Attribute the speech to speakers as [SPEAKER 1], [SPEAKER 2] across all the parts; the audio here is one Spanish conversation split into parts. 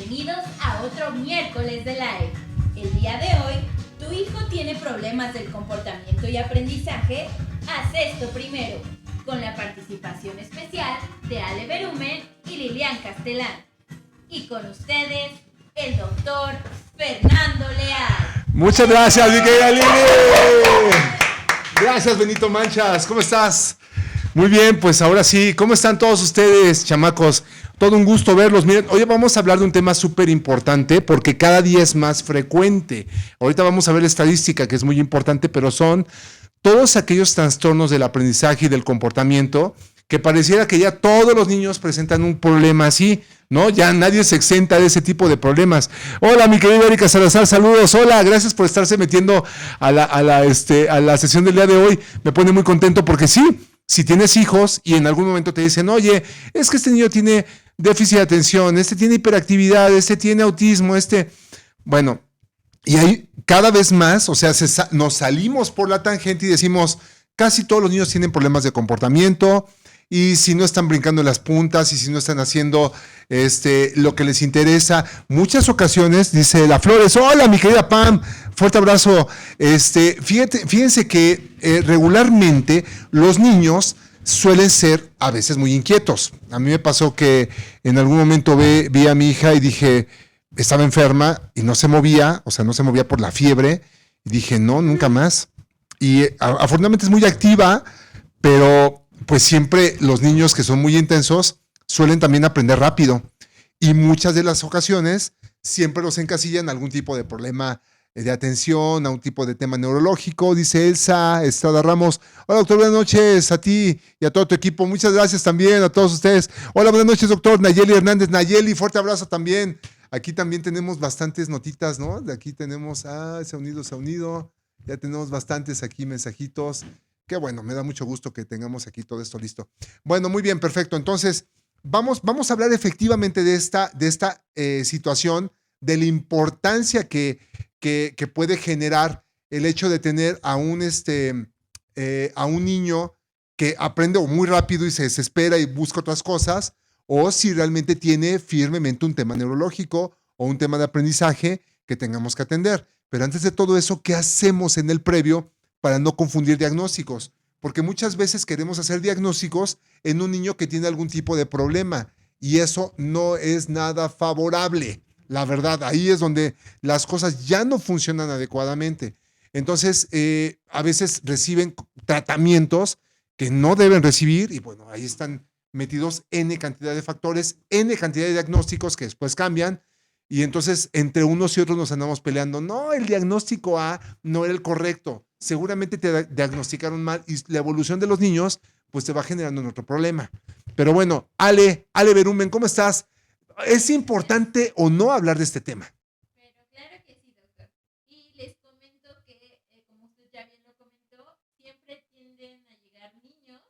[SPEAKER 1] Bienvenidos a otro miércoles de live. El día de hoy, tu hijo tiene problemas del comportamiento y aprendizaje. Haz esto primero, con la participación especial de Ale Berumen y Lilian Castelán. Y con ustedes, el doctor Fernando Leal.
[SPEAKER 2] Muchas gracias, mi querida Lili. Gracias, Benito Manchas. ¿Cómo estás? Muy bien, pues ahora sí. ¿Cómo están todos ustedes, chamacos? Todo un gusto verlos. Miren, hoy vamos a hablar de un tema súper importante porque cada día es más frecuente. Ahorita vamos a ver la estadística, que es muy importante, pero son todos aquellos trastornos del aprendizaje y del comportamiento que pareciera que ya todos los niños presentan un problema así, ¿no? Ya nadie se exenta de ese tipo de problemas. Hola, mi querida Erika Salazar, saludos. Hola, gracias por estarse metiendo a la sesión del día de hoy. Me pone muy contento porque sí, si tienes hijos y en algún momento te dicen, oye, es que este niño tiene déficit de atención, este tiene hiperactividad, este tiene autismo, bueno, y ahí cada vez más, o sea, nos salimos por la tangente y decimos, casi todos los niños tienen problemas de comportamiento, y si no están brincando en las puntas, y si no están haciendo lo que les interesa, muchas ocasiones, dice La Flores, hola mi querida Pam, fuerte abrazo, fíjense que regularmente los niños suelen ser a veces muy inquietos. A mí me pasó que en algún momento vi a mi hija y dije, estaba enferma y no se movía, o sea, no se movía por la fiebre, y dije, no, nunca más. Y afortunadamente es muy activa, pero pues siempre los niños que son muy intensos suelen también aprender rápido. Y muchas de las ocasiones siempre los encasillan en algún tipo de problema de atención, a un tipo de tema neurológico, dice Elsa Estrada Ramos. Hola, doctor, buenas noches a ti y a todo tu equipo. Muchas gracias también a todos ustedes. Hola, buenas noches, doctor Nayeli Hernández. Nayeli, fuerte abrazo también. Aquí también tenemos bastantes notitas, ¿no? De aquí tenemos, se ha unido. Ya tenemos bastantes aquí mensajitos. Qué bueno, me da mucho gusto que tengamos aquí todo esto listo. Bueno, muy bien, perfecto. Entonces, vamos a hablar efectivamente de esta situación, de la importancia que puede generar el hecho de tener a un niño que aprende muy rápido y se desespera y busca otras cosas, o si realmente tiene firmemente un tema neurológico o un tema de aprendizaje que tengamos que atender. Pero antes de todo eso, ¿qué hacemos en el previo para no confundir diagnósticos? Porque muchas veces queremos hacer diagnósticos en un niño que tiene algún tipo de problema y eso no es nada favorable. La verdad, ahí es donde las cosas ya no funcionan adecuadamente. Entonces, a veces reciben tratamientos que no deben recibir y bueno, ahí están metidos N cantidad de factores, N cantidad de diagnósticos que después cambian y entonces entre unos y otros nos andamos peleando. No, el diagnóstico A no era el correcto. Seguramente te diagnosticaron mal y la evolución de los niños pues te va generando otro problema. Pero bueno, Ale Berumen, ¿cómo estás? ¿Es importante o no hablar de este tema?
[SPEAKER 1] Pero claro que sí, doctor. Y les comento que, como usted ya bien lo comentó, siempre tienden a llegar niños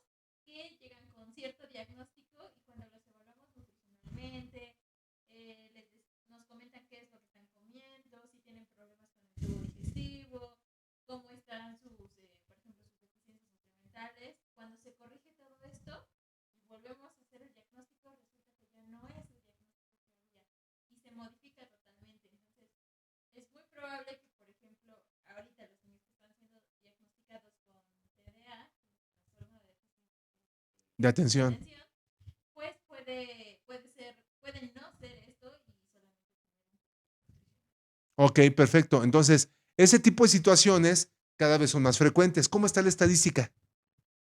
[SPEAKER 1] que llegan con cierto diagnóstico y cuando los evaluamos nutricionalmente, nos comentan qué es lo que están comiendo, si tienen problemas con el tubo digestivo, cómo están sus, por ejemplo, sus deficiencias nutrimentales. Cuando se corrige todo esto y volvemos a hacer el diagnóstico, resulta que ya no es el diagnóstico que había y se modifica totalmente. Entonces, es muy probable que, por ejemplo, ahorita los niños que están siendo diagnosticados con TDA, trastorno de déficit
[SPEAKER 2] De atención.
[SPEAKER 1] pues puede no ser esto y solamente.
[SPEAKER 2] Ok, perfecto. Entonces, ese tipo de situaciones cada vez son más frecuentes. ¿Cómo está la estadística?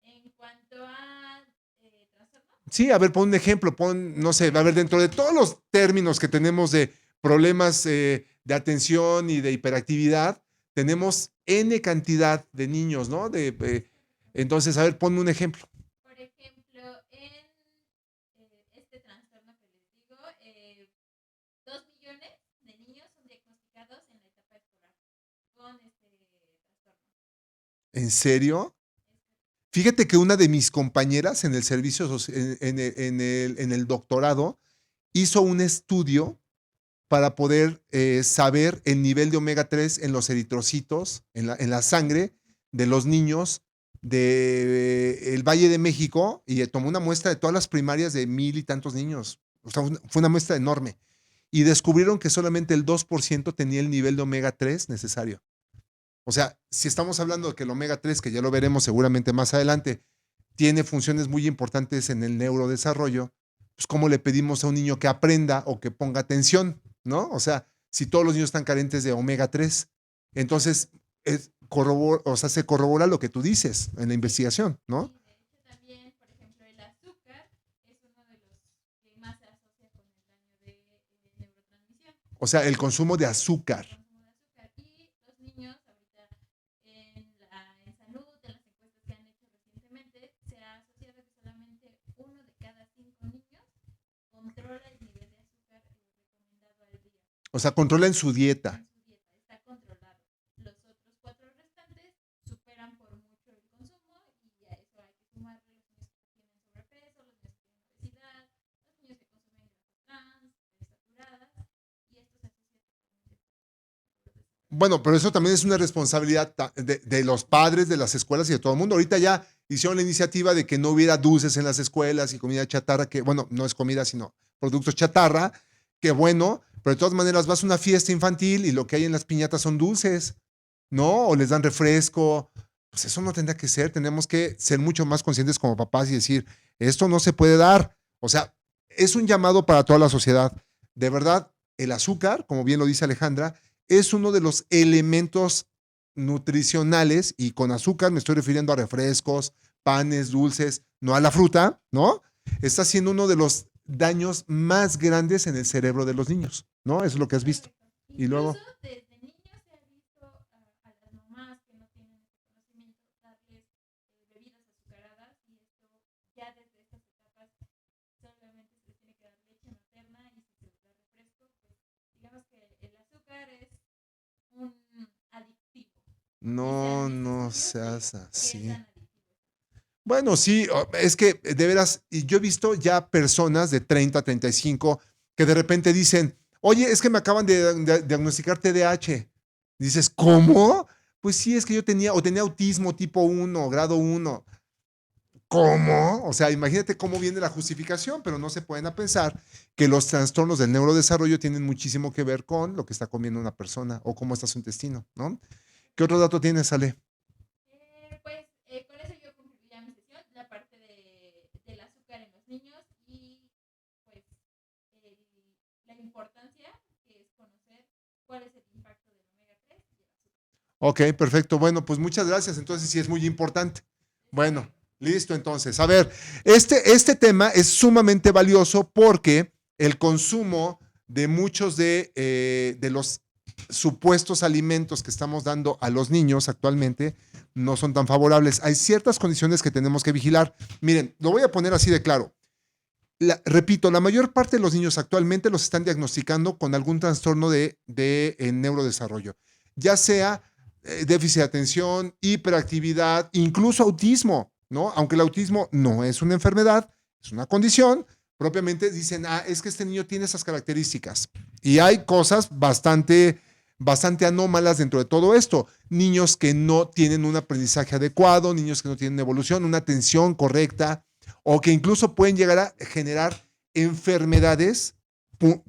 [SPEAKER 1] En cuanto a trastorno.
[SPEAKER 2] Sí, a ver, pon un ejemplo, no sé, a ver, dentro de todos los términos que tenemos de problemas de atención y de hiperactividad, tenemos N cantidad de niños, ¿no? Entonces, a ver, ponme un ejemplo.
[SPEAKER 1] Por ejemplo, en este trastorno que les digo, 2 millones de niños son diagnosticados en la etapa escolar con este trastorno.
[SPEAKER 2] ¿En serio? Fíjate que una de mis compañeras en el servicio, en el doctorado, hizo un estudio para poder saber el nivel de omega 3 en los eritrocitos, en la sangre de los niños del Valle de México y tomó una muestra de todas las primarias de 1,000 y tantos niños. O sea, fue una muestra enorme. y descubrieron que solamente el 2% tenía el nivel de omega 3 necesario. O sea, si estamos hablando de que el omega 3, que ya lo veremos seguramente más adelante, tiene funciones muy importantes en el neurodesarrollo, pues ¿cómo le pedimos a un niño que aprenda o que ponga atención? ¿No? O sea, si todos los niños están carentes de omega 3, entonces se corrobora lo que tú dices en la investigación, ¿no?
[SPEAKER 1] Y de hecho también, por ejemplo, el azúcar es uno de los que más se asocia con el daño de neurotransmisión.
[SPEAKER 2] O sea, el consumo de azúcar.
[SPEAKER 1] El consumo de azúcar. Y los niños ahorita en salud, en las encuestas que han hecho recientemente, se ha asociado que solamente 1 de cada 5 niños controla el nivel de azúcar recomendado al día.
[SPEAKER 2] O sea, controla en su dieta.
[SPEAKER 1] En su dieta está controlado. Los otros 4 restantes superan por mucho el consumo y a eso hay que sumarle los niños que tienen sobrepeso, los niños que tienen obesidad, los niños que consumen grasa trans, saturadas, y esto se asocia totalmente.
[SPEAKER 2] Bueno, pero eso también es una responsabilidad de los padres, de las escuelas y de todo el mundo. Ahorita ya hicieron la iniciativa de que no hubiera dulces en las escuelas y comida chatarra, que bueno, no es comida, sino productos chatarra, que bueno, pero de todas maneras vas a una fiesta infantil y lo que hay en las piñatas son dulces, ¿no? O les dan refresco. Pues eso no tendría que ser. Tenemos que ser mucho más conscientes como papás y decir, esto no se puede dar. O sea, es un llamado para toda la sociedad. De verdad, el azúcar, como bien lo dice Alejandra, es uno de los elementos nutricionales, y con azúcar me estoy refiriendo a refrescos, panes, dulces, no a la fruta, ¿no? Está siendo uno de los daños más grandes en el cerebro de los niños, ¿no? Eso es lo que has visto. Y luego,
[SPEAKER 1] Incluso desde niños se ha visto a las mamás que no tienen ese conocimiento darles bebidas azucaradas, y esto ya desde estas etapas solamente se les tiene que dar leche materna, y si se les da refresco, pues digamos que el azúcar es un adictivo.
[SPEAKER 2] no
[SPEAKER 1] Estudios
[SPEAKER 2] seas
[SPEAKER 1] de qué
[SPEAKER 2] así.
[SPEAKER 1] tan adictivo es.
[SPEAKER 2] Bueno, sí, es que de veras, y yo he visto ya personas de 30, 35 que de repente dicen, oye, es que me acaban de diagnosticar TDAH. Dices, ¿cómo? Pues sí, es que yo tenía autismo tipo 1, grado 1. ¿Cómo? O sea, imagínate cómo viene la justificación, pero no se pueden a pensar que los trastornos del neurodesarrollo tienen muchísimo que ver con lo que está comiendo una persona o cómo está su intestino, ¿no? ¿Qué otro dato tienes, Ale?
[SPEAKER 1] Pues con eso yo concluiría mi sesión, la parte del azúcar en los niños, y pues la importancia que es conocer cuál es el impacto del omega 3 y el azúcar.
[SPEAKER 2] Ok, perfecto. Bueno, pues muchas gracias. Entonces sí es muy importante. Bueno, listo entonces. A ver, este tema es sumamente valioso porque el consumo de muchos de los supuestos alimentos que estamos dando a los niños actualmente no son tan favorables. Hay ciertas condiciones que tenemos que vigilar. Miren, lo voy a poner así de claro. Repito, la mayor parte de los niños actualmente los están diagnosticando con algún trastorno de neurodesarrollo, ya sea déficit de atención, hiperactividad, incluso autismo, ¿no? Aunque el autismo no es una enfermedad, es una condición, propiamente dicen, es que este niño tiene esas características. Y hay cosas bastante anómalas dentro de todo esto. Niños que no tienen un aprendizaje adecuado, niños que no tienen evolución, una atención correcta, o que incluso pueden llegar a generar enfermedades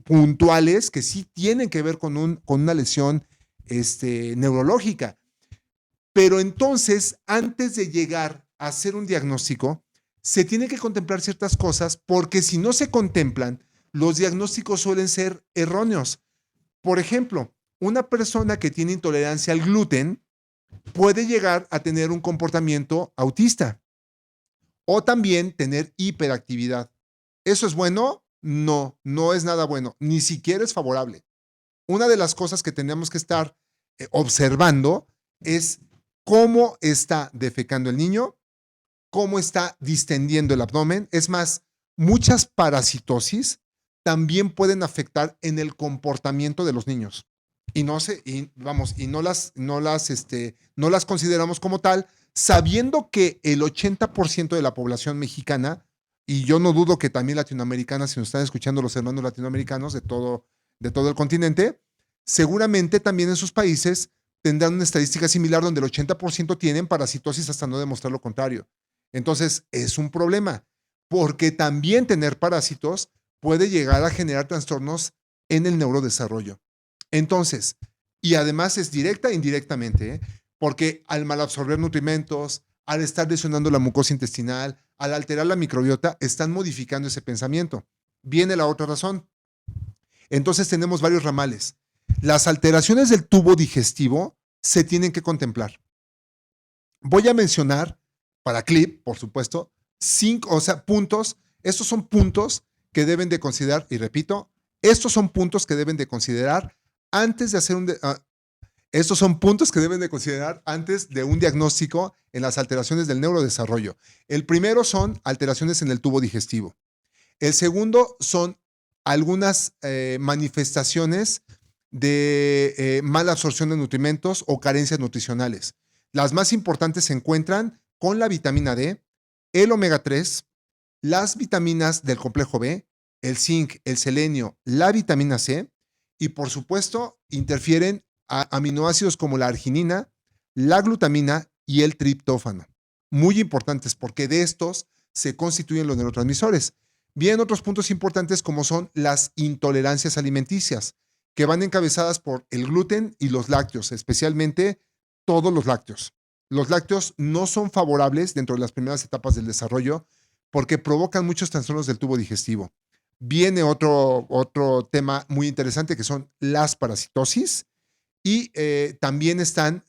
[SPEAKER 2] puntuales que sí tienen que ver con una lesión neurológica. Pero entonces, antes de llegar a hacer un diagnóstico, se tiene que contemplar ciertas cosas, porque si no se contemplan, los diagnósticos suelen ser erróneos. Por ejemplo, una persona que tiene intolerancia al gluten puede llegar a tener un comportamiento autista o también tener hiperactividad. ¿Eso es bueno? No, no es nada bueno, ni siquiera es favorable. Una de las cosas que tenemos que estar observando es cómo está defecando el niño, cómo está distendiendo el abdomen. Es más, muchas parasitosis también pueden afectar en el comportamiento de los niños. Y no las consideramos como tal, sabiendo que el 80% de la población mexicana, y yo no dudo que también latinoamericana, si nos están escuchando los hermanos latinoamericanos de todo el continente, seguramente también en sus países tendrán una estadística similar donde el 80% tienen parasitosis hasta no demostrar lo contrario. Entonces, es un problema, porque también tener parásitos puede llegar a generar trastornos en el neurodesarrollo. Entonces, y además es directa e indirectamente, ¿eh? Porque al malabsorber nutrimentos, al estar lesionando la mucosa intestinal, al alterar la microbiota, están modificando ese pensamiento. Viene la otra razón. Entonces tenemos varios ramales. Las alteraciones del tubo digestivo se tienen que contemplar. Voy a mencionar, para clip, por supuesto, 5, o sea, puntos. Estos son puntos que deben de considerar, y repito, estos son puntos que deben de considerar antes de hacer estos son puntos que deben de considerar antes de un diagnóstico en las alteraciones del neurodesarrollo. El primero son alteraciones en el tubo digestivo. El segundo son algunas manifestaciones de mala absorción de nutrimentos o carencias nutricionales. Las más importantes se encuentran con la vitamina D, el omega 3, las vitaminas del complejo B, el zinc, el selenio, la vitamina C y por supuesto interfieren a aminoácidos como la arginina, la glutamina y el triptófano. Muy importantes porque de estos se constituyen los neurotransmisores. Bien, otros puntos importantes como son las intolerancias alimenticias, que van encabezadas por el gluten y los lácteos, especialmente todos los lácteos. Los lácteos no son favorables dentro de las primeras etapas del desarrollo porque provocan muchos trastornos del tubo digestivo. Viene otro tema muy interesante que son las parasitosis y también están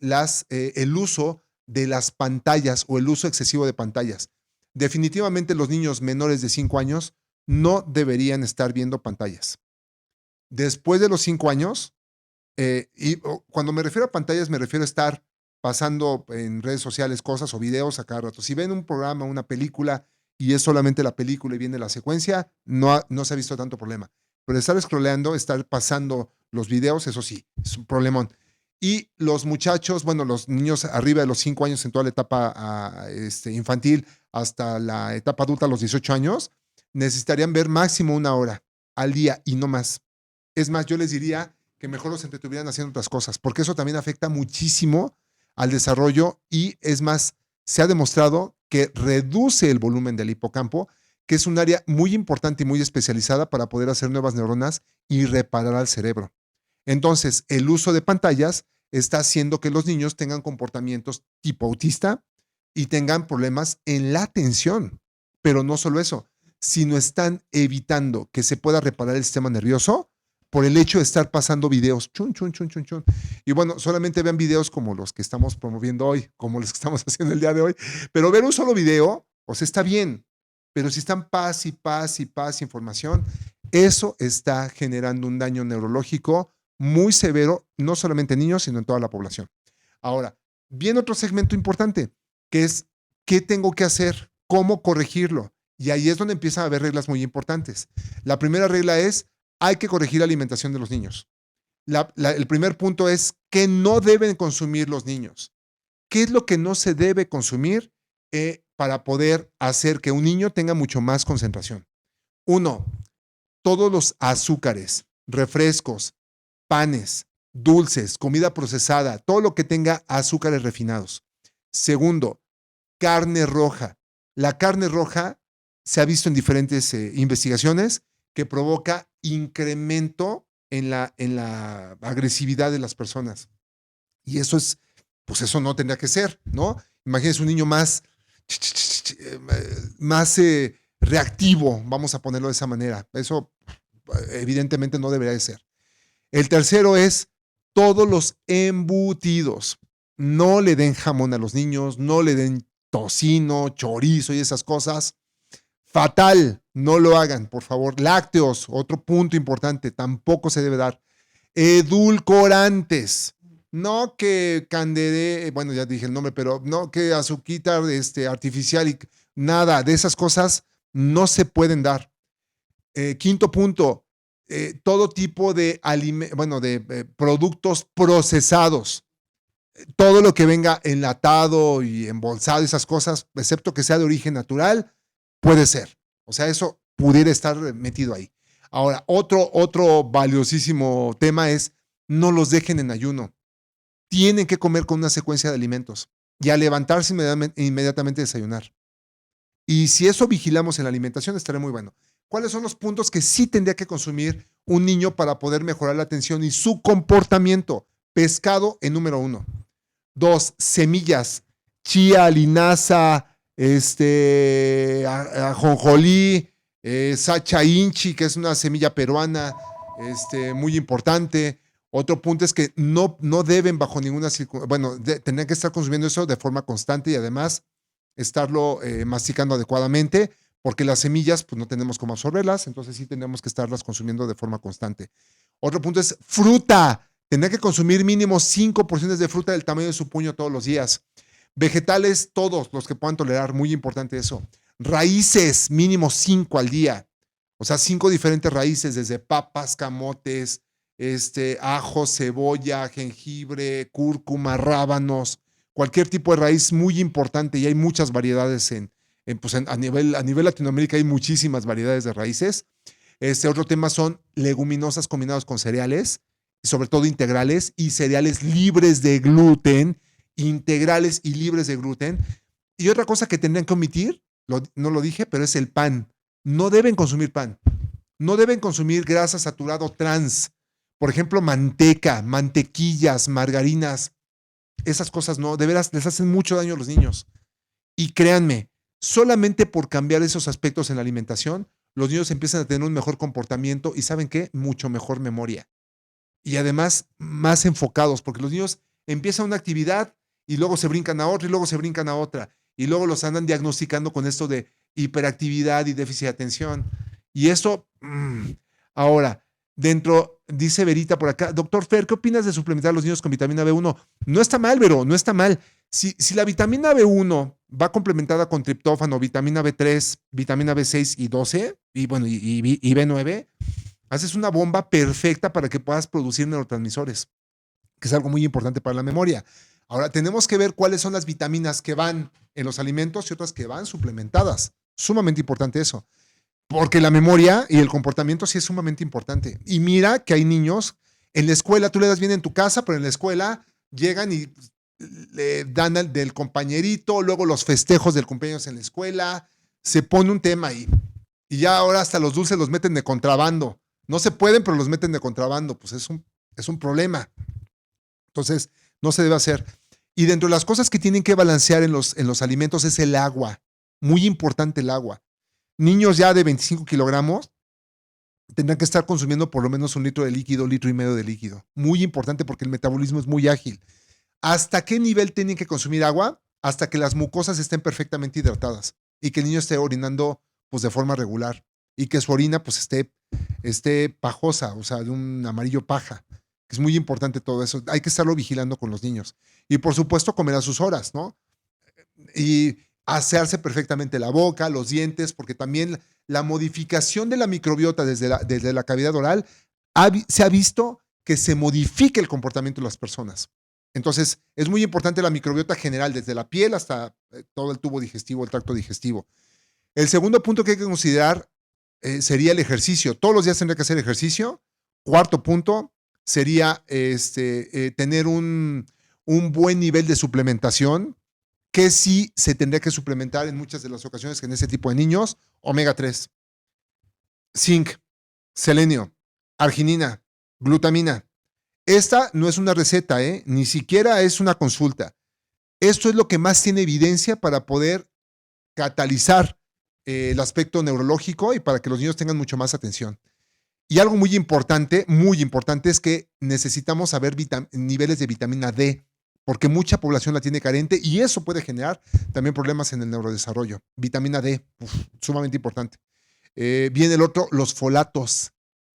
[SPEAKER 2] el uso de las pantallas o el uso excesivo de pantallas. Definitivamente los niños menores de 5 años no deberían estar viendo pantallas. Después de los 5 años, cuando me refiero a pantallas, me refiero a estar pasando en redes sociales cosas o videos a cada rato. Si ven un programa, una película, y es solamente la película y viene la secuencia, no se ha visto tanto problema. Pero estar scrolleando, estar pasando los videos, eso sí, es un problemón. Y los muchachos, bueno, los niños arriba de los 5 años en toda la etapa infantil hasta la etapa adulta a los 18 años, necesitarían ver máximo 1 hora al día y no más. Es más, yo les diría que mejor los entretuvieran haciendo otras cosas, porque eso también afecta muchísimo al desarrollo y es más, se ha demostrado que reduce el volumen del hipocampo, que es un área muy importante y muy especializada para poder hacer nuevas neuronas y reparar al cerebro. Entonces, el uso de pantallas está haciendo que los niños tengan comportamientos tipo autista y tengan problemas en la atención. Pero no solo eso, sino están evitando que se pueda reparar el sistema nervioso por el hecho de estar pasando videos. Chun, chun, chun, chun, chun. Y bueno, solamente vean videos como los que estamos promoviendo hoy, como los que estamos haciendo el día de hoy. Pero ver un solo video, o sea, está bien. Pero si están paz y paz y paz información, eso está generando un daño neurológico muy severo, no solamente en niños, sino en toda la población. Ahora, viene otro segmento importante, que es qué tengo que hacer, cómo corregirlo. Y ahí es donde empiezan a haber reglas muy importantes. La primera regla es, hay que corregir la alimentación de los niños. El primer punto es qué no deben consumir los niños. ¿Qué es lo que no se debe consumir para poder hacer que un niño tenga mucho más concentración? 1, todos los azúcares, refrescos, panes, dulces, comida procesada, todo lo que tenga azúcares refinados. Segundo, carne roja. La carne roja se ha visto en diferentes investigaciones que provoca incremento en la agresividad de las personas. Y eso es, pues eso no tendría que ser, ¿no? Imagínense un niño más reactivo, vamos a ponerlo de esa manera. Eso evidentemente no debería de ser. El tercero es todos los embutidos. No le den jamón a los niños, no le den tocino, chorizo y esas cosas. Fatal, no lo hagan, por favor. Lácteos, otro punto importante, tampoco se debe dar. Edulcorantes. No que canderé, bueno, ya dije el nombre, pero no que azuquita artificial y nada, de esas cosas no se pueden dar. Quinto punto, todo tipo de productos procesados. Todo lo que venga enlatado y embolsado, esas cosas, excepto que sea de origen natural, puede ser. O sea, eso pudiera estar metido ahí. Ahora, otro valiosísimo tema es no los dejen en ayuno. Tienen que comer con una secuencia de alimentos y al levantarse inmediatamente desayunar. Y si eso vigilamos en la alimentación, estará muy bueno. ¿Cuáles son los puntos que sí tendría que consumir un niño para poder mejorar la atención y su comportamiento. Pescado en número 1. 2, semillas, chía, linaza, ajonjolí, sacha inchi, que es una semilla peruana, muy importante. Otro punto es que no deben bajo ninguna circunstancia, tendrían que estar consumiendo eso de forma constante y además estarlo masticando adecuadamente, porque las semillas pues no tenemos cómo absorberlas, entonces sí tenemos que estarlas consumiendo de forma constante. Otro punto es fruta. Tendrá que consumir mínimo 5 porciones de fruta del tamaño de su puño todos los días. Vegetales, todos los que puedan tolerar, muy importante eso. Raíces, mínimo 5 al día. O sea, 5 diferentes raíces, desde papas, camotes, ajo, cebolla, jengibre, cúrcuma, rábanos, cualquier tipo de raíz muy importante, y hay muchas variedades a nivel Latinoamérica hay muchísimas variedades de raíces. Otro tema son leguminosas combinadas con cereales, sobre todo integrales, y cereales libres de gluten, integrales y libres de gluten. Y otra cosa que tendrían que omitir, no lo dije, pero es el pan. No deben consumir pan. No deben consumir grasa saturada trans. Por ejemplo, manteca, mantequillas, margarinas. Esas cosas no, de veras les hacen mucho daño a los niños. Y créanme, solamente por cambiar esos aspectos en la alimentación, los niños empiezan a tener un mejor comportamiento y ¿saben qué? Mucho mejor memoria. Y además más enfocados, porque los niños empiezan una actividad y luego se brincan a otra y luego se brincan a otra. Y luego los andan diagnosticando con esto de hiperactividad y déficit de atención. Y eso, ahora, dice Verita por acá, doctor Fer, ¿qué opinas de suplementar a los niños con vitamina B1? No está mal, Vero, no está mal. Si la vitamina B1 va complementada con triptófano, vitamina B3, vitamina B6 y 12, y bueno, y B9, haces una bomba perfecta para que puedas producir neurotransmisores, que es algo muy importante para la memoria. Ahora, tenemos que ver cuáles son las vitaminas que van en los alimentos y otras que van suplementadas. Sumamente importante eso. Porque la memoria y el comportamiento sí es sumamente importante. Y mira que hay niños, en la escuela, tú le das bien en tu casa, pero en la escuela llegan y le dan del compañerito, luego los festejos del cumpleaños en la escuela, se pone un tema ahí. Y ya ahora hasta los dulces los meten de contrabando. No se pueden, pero los meten de contrabando. Pues es un problema. Entonces, no se debe hacer. Y dentro de las cosas que tienen que balancear en los alimentos es el agua. Muy importante el agua. Niños ya de 25 kilogramos tendrán que estar consumiendo por lo menos 1 litro de líquido, 1,5 litros de líquido. Muy importante porque el metabolismo es muy ágil. ¿Hasta qué nivel tienen que consumir agua? Hasta que las mucosas estén perfectamente hidratadas y que el niño esté orinando pues, de forma regular y que su orina pues, esté pajosa, o sea, de un amarillo paja. Es muy importante todo eso. Hay que estarlo vigilando con los niños. Y por supuesto, comer a sus horas, ¿no? Y asearse perfectamente la boca, los dientes, porque también la modificación de la microbiota desde la cavidad oral se ha visto que se modifica el comportamiento de las personas. Entonces, es muy importante la microbiota general, desde la piel hasta todo el tubo digestivo, el tracto digestivo. El segundo punto que hay que considerar sería el ejercicio. Todos los días tendría que hacer ejercicio. Cuarto punto sería tener un buen nivel de suplementación, que sí se tendría que suplementar en muchas de las ocasiones en ese tipo de niños: omega 3, zinc, selenio, arginina, glutamina. Esta no es una receta, ni siquiera es una consulta. Esto es lo que más tiene evidencia para poder catalizar el aspecto neurológico y para que los niños tengan mucho más atención. Y algo muy importante es que necesitamos saber niveles de vitamina D, porque mucha población la tiene carente y eso puede generar también problemas en el neurodesarrollo. Vitamina D, sumamente importante. Viene el otro, los folatos,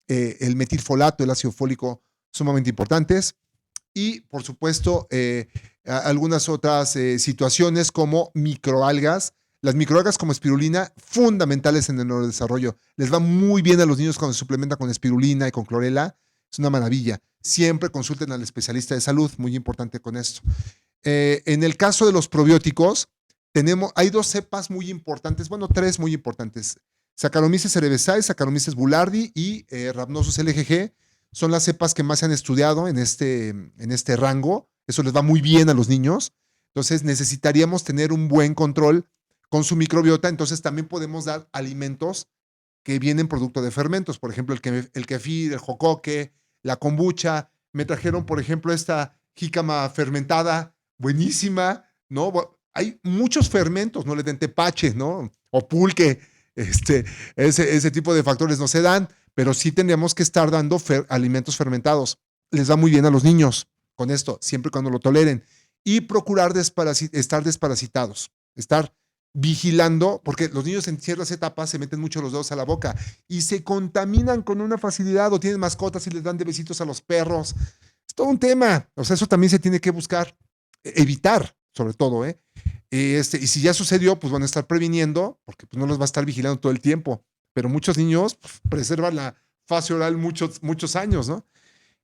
[SPEAKER 2] el metilfolato, el ácido fólico, sumamente importantes. Y, por supuesto, algunas otras situaciones como microalgas. Las microalgas como espirulina, fundamentales en el neurodesarrollo. Les va muy bien a los niños cuando se suplementan con espirulina y con clorela. Es una maravilla. Siempre consulten al especialista de salud, muy importante con esto. En el caso de los probióticos, hay 2 cepas muy importantes, bueno, 3 muy importantes. Saccharomyces cerevisiae, Saccharomyces boulardii y Rhamnosus LGG son las cepas que más se han estudiado en este rango. Eso les va muy bien a los niños. Entonces necesitaríamos tener un buen control con su microbiota. Entonces también podemos dar alimentos que vienen producto de fermentos, por ejemplo, el kefir, el jocoque, la kombucha. Me trajeron, por ejemplo, esta jícama fermentada, buenísima, ¿no? Hay muchos fermentos, ¿no? Le den tepache, ¿no? O pulque, este, ese tipo de factores no se dan, pero sí tendríamos que estar dando alimentos fermentados. Les va muy bien a los niños con esto, siempre y cuando lo toleren. Y procurar estar desparasitados, estar vigilando, porque los niños en ciertas etapas se meten mucho los dedos a la boca y se contaminan con una facilidad, o tienen mascotas y les dan de besitos a los perros. Es todo un tema. O sea, eso también se tiene que buscar, evitar, sobre todo, ¿eh? Y si ya sucedió, pues van a estar previniendo, porque pues, no los va a estar vigilando todo el tiempo. Pero muchos niños pues, preservan la fase oral muchos años, ¿no?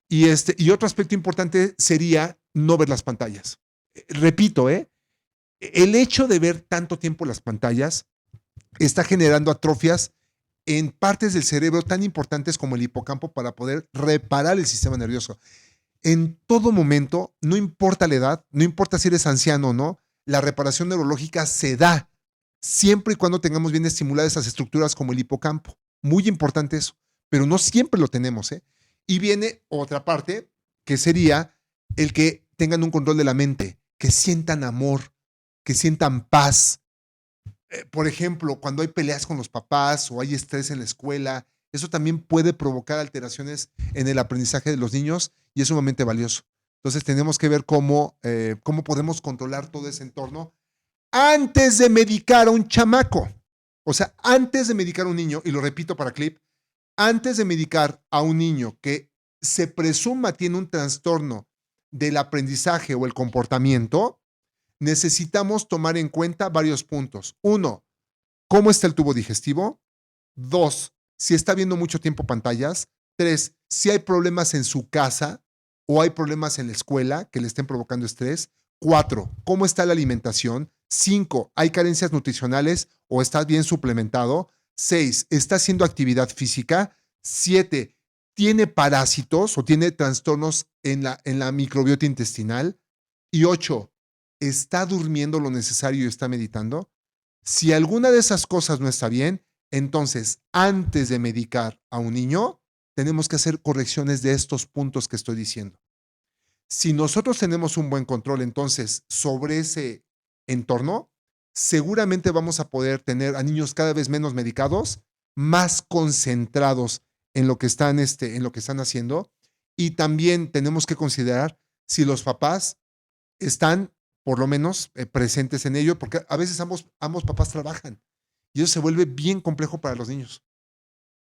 [SPEAKER 2] Y otro aspecto importante sería no ver las pantallas. Repito, el hecho de ver tanto tiempo las pantallas está generando atrofias en partes del cerebro tan importantes como el hipocampo para poder reparar el sistema nervioso. En todo momento, no importa la edad, no importa si eres anciano o no, la reparación neurológica se da siempre y cuando tengamos bien estimuladas esas estructuras como el hipocampo. Muy importante eso, pero no siempre lo tenemos, ¿eh? Y viene otra parte, que sería el que tengan un control de la mente, que sientan amor, que sientan paz. Por ejemplo, cuando hay peleas con los papás o hay estrés en la escuela, eso también puede provocar alteraciones en el aprendizaje de los niños y es sumamente valioso. Entonces tenemos que ver cómo podemos controlar todo ese entorno antes de medicar a un chamaco. O sea, antes de medicar a un niño, y lo repito para Clip, antes de medicar a un niño que se presuma tiene un trastorno del aprendizaje o el comportamiento, necesitamos tomar en cuenta varios puntos. Uno, ¿cómo está el tubo digestivo? Dos, si está viendo mucho tiempo pantallas. Tres, si hay problemas en su casa o hay problemas en la escuela que le estén provocando estrés. Cuatro, ¿cómo está la alimentación? Cinco, ¿hay carencias nutricionales o está bien suplementado? Seis, ¿está haciendo actividad física? Siete, ¿tiene parásitos o tiene trastornos en la microbiota intestinal? Y ocho, ¿está durmiendo lo necesario y está meditando? Si alguna de esas cosas no está bien, entonces antes de medicar a un niño, tenemos que hacer correcciones de estos puntos que estoy diciendo. Si nosotros tenemos un buen control entonces sobre ese entorno, seguramente vamos a poder tener a niños cada vez menos medicados, más concentrados en lo que están haciendo, y también tenemos que considerar si los papás están por lo menos presentes en ello, porque a veces ambos papás trabajan y eso se vuelve bien complejo para los niños.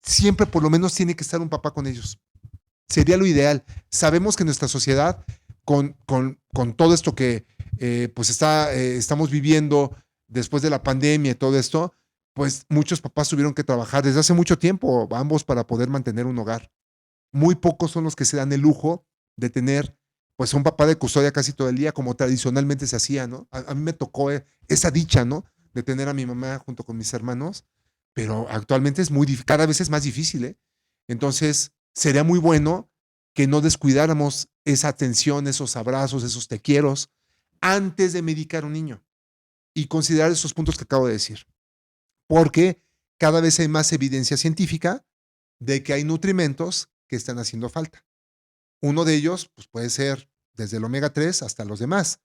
[SPEAKER 2] Siempre por lo menos tiene que estar un papá con ellos. Sería lo ideal. Sabemos que nuestra sociedad, con todo esto que estamos viviendo después de la pandemia y todo esto, pues muchos papás tuvieron que trabajar desde hace mucho tiempo, ambos, para poder mantener un hogar. Muy pocos son los que se dan el lujo de tener pues un papá de custodia casi todo el día, como tradicionalmente se hacía, ¿no? A mí me tocó esa dicha, ¿no? De tener a mi mamá junto con mis hermanos, pero actualmente cada vez es más difícil, ¿eh? Entonces, sería muy bueno que no descuidáramos esa atención, esos abrazos, esos te quieros, antes de medicar a un niño y considerar esos puntos que acabo de decir. Porque cada vez hay más evidencia científica de que hay nutrimentos que están haciendo falta. Uno de ellos pues, puede ser desde el omega 3 hasta los demás,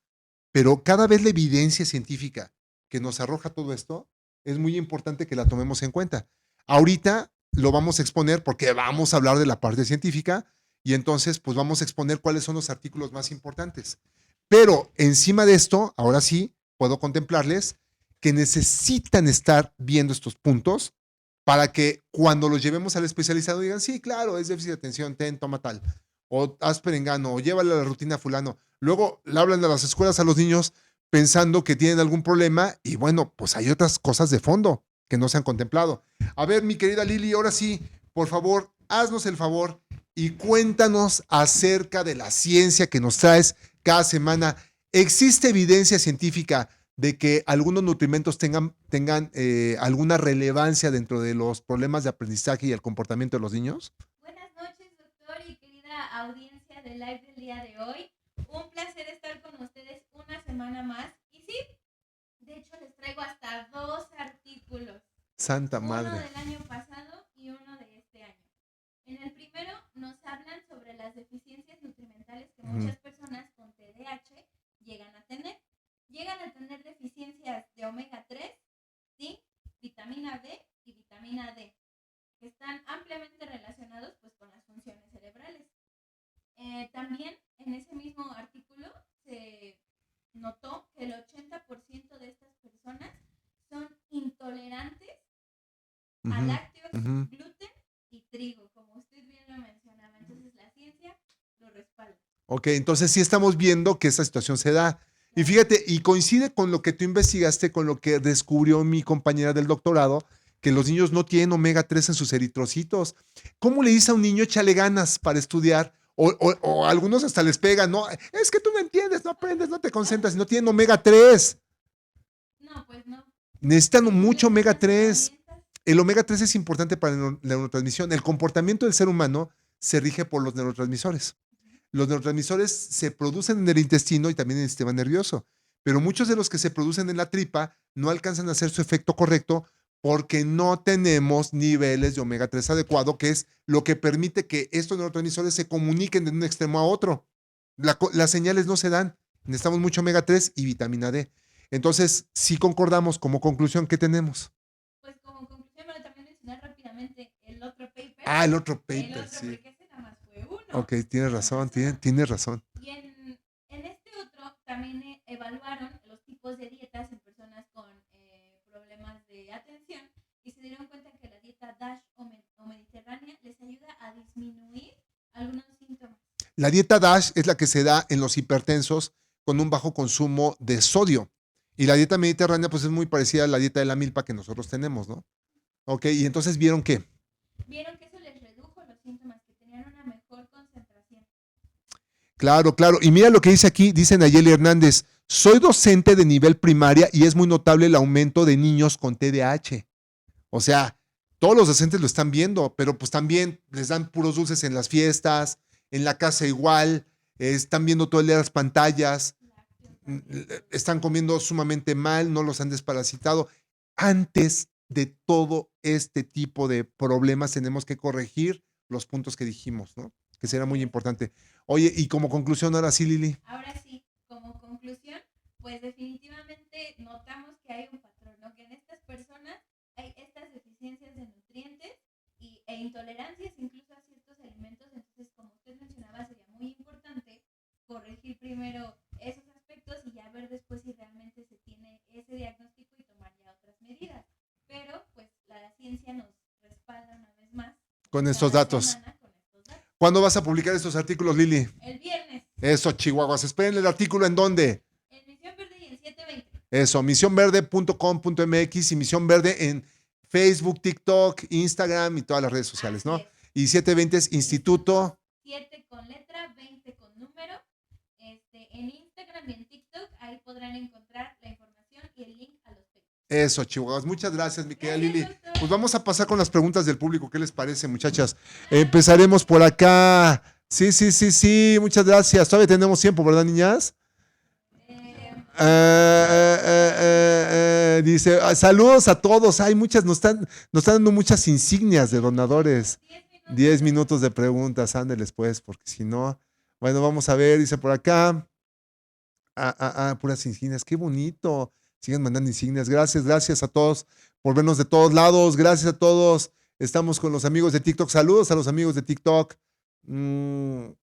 [SPEAKER 2] pero cada vez la evidencia científica que nos arroja todo esto es muy importante que la tomemos en cuenta. Ahorita lo vamos a exponer porque vamos a hablar de la parte científica y entonces pues vamos a exponer cuáles son los artículos más importantes. Pero encima de esto, ahora sí, puedo contemplarles que necesitan estar viendo estos puntos para que cuando los llevemos al especializado digan, sí, claro, es déficit de atención, toma tal, o haz perengano, o llévale a la rutina a fulano. Luego le hablan a las escuelas a los niños pensando que tienen algún problema y bueno, pues hay otras cosas de fondo que no se han contemplado. A ver, mi querida Lili, ahora sí, por favor, haznos el favor y cuéntanos acerca de la ciencia que nos traes cada semana. ¿Existe evidencia científica de que algunos nutrimentos tengan alguna relevancia dentro de los problemas de aprendizaje y el comportamiento de los niños?
[SPEAKER 1] Buenas noches, doctor y querida audiencia del live del día de hoy. Un placer estar con ustedes una semana más. Y sí, de hecho les traigo hasta 2 artículos.
[SPEAKER 2] Santa
[SPEAKER 1] Uno
[SPEAKER 2] madre.
[SPEAKER 1] del año pasado y uno de este año. En el primero nos hablan sobre las deficiencias nutrimentales que muchas personas con TDAH llegan a tener. Llegan a tener deficiencias de omega 3, zinc, vitamina B y vitamina D, que están ampliamente relacionados pues, con las funciones cerebrales. También en ese mismo artículo se notó que el 80% de estas personas son intolerantes a lácteos, gluten y trigo, como usted bien lo mencionaba. Entonces la ciencia lo respalda.
[SPEAKER 2] Ok, entonces sí estamos viendo que esta situación se da. Y fíjate, y coincide con lo que tú investigaste, con lo que descubrió mi compañera del doctorado, que los niños no tienen omega 3 en sus eritrocitos. ¿Cómo le dice a un niño, échale ganas para estudiar? O algunos hasta les pegan, no, es que tú no entiendes, no aprendes, no te concentras, y no tienen omega 3.
[SPEAKER 1] No, pues no.
[SPEAKER 2] Necesitan mucho omega 3. El omega 3 es importante para la neurotransmisión. El comportamiento del ser humano se rige por los neurotransmisores. Los neurotransmisores se producen en el intestino y también en el sistema nervioso, pero muchos de los que se producen en la tripa no alcanzan a hacer su efecto correcto porque no tenemos niveles de omega 3 adecuado, que es lo que permite que estos neurotransmisores se comuniquen de un extremo a otro. Las señales no se dan. Necesitamos mucho omega 3 y vitamina D. Entonces, si concordamos como conclusión, ¿qué tenemos?
[SPEAKER 1] Pues como conclusión, pero también mencionar rápidamente el otro paper.
[SPEAKER 2] El otro paper, sí.
[SPEAKER 1] Porque ese nada más fue uno.
[SPEAKER 2] Ok, tienes razón, tienes razón.
[SPEAKER 1] Y en este otro también evaluaron los tipos de dietas en personas con problemas de atención y se dieron cuenta que la dieta DASH o mediterránea les ayuda a disminuir algunos síntomas.
[SPEAKER 2] La dieta DASH es la que se da en los hipertensos con un bajo consumo de sodio. Y la dieta mediterránea pues es muy parecida a la dieta de la milpa que nosotros tenemos, ¿no? Ok, y entonces ¿vieron qué?
[SPEAKER 1] Vieron que eso les redujo los síntomas, que tenían una mejor concentración.
[SPEAKER 2] Claro, claro. Y mira lo que dice aquí, dice Nayeli Hernández, soy docente de nivel primaria y es muy notable el aumento de niños con TDAH. O sea, todos los docentes lo están viendo, pero pues también les dan puros dulces en las fiestas, en la casa igual, están viendo todo el día las pantallas, están comiendo sumamente mal, no los han desparasitado. Antes de todo este tipo de problemas tenemos que corregir los puntos que dijimos, ¿no? Que será muy importante. Oye, y como conclusión, ahora sí, Lili.
[SPEAKER 1] Ahora sí, como conclusión, pues definitivamente notamos que hay un patrón, ¿no? Que en estas personas hay estas deficiencias de nutrientes e intolerancias incluso a ciertos alimentos. Entonces, como usted mencionaba, sería muy importante corregir primero esos aspectos y ya ver después si realmente se tiene ese diagnóstico y tomar ya otras medidas. Pero, pues, la ciencia nos respalda una vez más
[SPEAKER 2] con estos datos. ¿Cuándo vas a publicar estos artículos, Lili?
[SPEAKER 1] El viernes.
[SPEAKER 2] Eso, Chihuahuas. Esperen el artículo, ¿en dónde?
[SPEAKER 1] En Misión Verde y en 720.
[SPEAKER 2] Eso, misionverde.com.mx y Misión Verde en Facebook, TikTok, Instagram y todas las redes sociales, ¿no? Y 720 es Instituto.
[SPEAKER 1] 7 con letra, 20 con número. En Instagram y en TikTok, ahí podrán encontrar la información y el link a los papers.
[SPEAKER 2] Eso, Chihuahuas. Muchas gracias, mi querida Lili. Pues vamos a pasar con las preguntas del público. ¿Qué les parece, muchachas? Empezaremos por acá. Sí. Muchas gracias. Todavía tenemos tiempo, ¿verdad, niñas? Dice, saludos a todos. Hay muchas, nos están dando muchas insignias de donadores. 10 minutos de preguntas, ándeles pues, porque si no, bueno, vamos a ver, dice por acá. Puras insignias, qué bonito. Sigan mandando insignias. Gracias a todos por vernos de todos lados. Gracias a todos. Estamos con los amigos de TikTok. Saludos a los amigos de TikTok. Le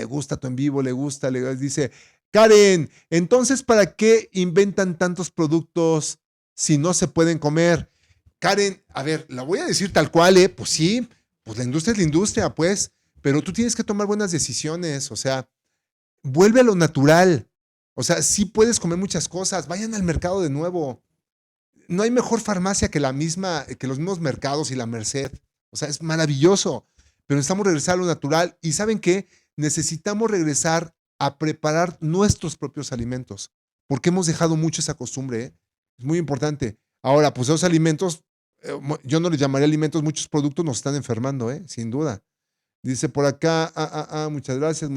[SPEAKER 2] gusta tu en vivo, le gusta. Dice, Karen, entonces, ¿para qué inventan tantos productos si no se pueden comer? Karen, a ver, la voy a decir tal cual, pues sí, pues la industria es la industria, pues, pero tú tienes que tomar buenas decisiones, o sea, vuelve a lo natural. O sea, sí puedes comer muchas cosas, vayan al mercado de nuevo. No hay mejor farmacia que los mismos mercados y la Merced. O sea, es maravilloso, pero necesitamos regresar a lo natural. ¿Y saben qué? Necesitamos regresar a preparar nuestros propios alimentos, porque hemos dejado mucho esa costumbre, ¿eh? Es muy importante. Ahora, pues esos alimentos, yo no les llamaría alimentos, muchos productos nos están enfermando, sin duda. Dice por acá, muchas gracias,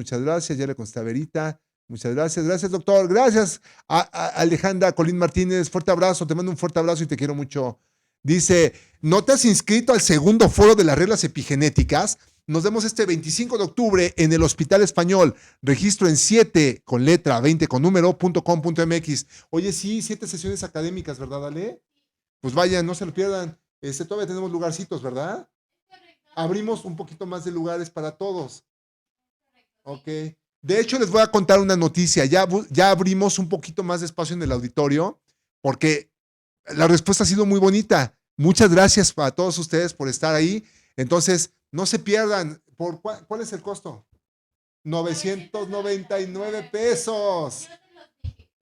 [SPEAKER 2] ya le contesté a Verita. Muchas gracias, doctor. Gracias a Alejandra Colín Martínez. Fuerte abrazo, te mando un fuerte abrazo y te quiero mucho. Dice, ¿no te has inscrito al segundo foro de las reglas epigenéticas? Nos vemos este 25 de octubre en el Hospital Español. Registro en 7 con letra, 20 con número.com.mx. Oye, sí, 7 sesiones académicas, ¿verdad, Ale? Pues vayan, no se lo pierdan. Todavía tenemos lugarcitos, ¿verdad? Abrimos un poquito más de lugares para todos. Ok. De hecho, les voy a contar una noticia. Ya abrimos un poquito más de espacio en el auditorio porque la respuesta ha sido muy bonita. Muchas gracias a todos ustedes por estar ahí. Entonces, no se pierdan. ¿Cuál es el costo? 999 pesos.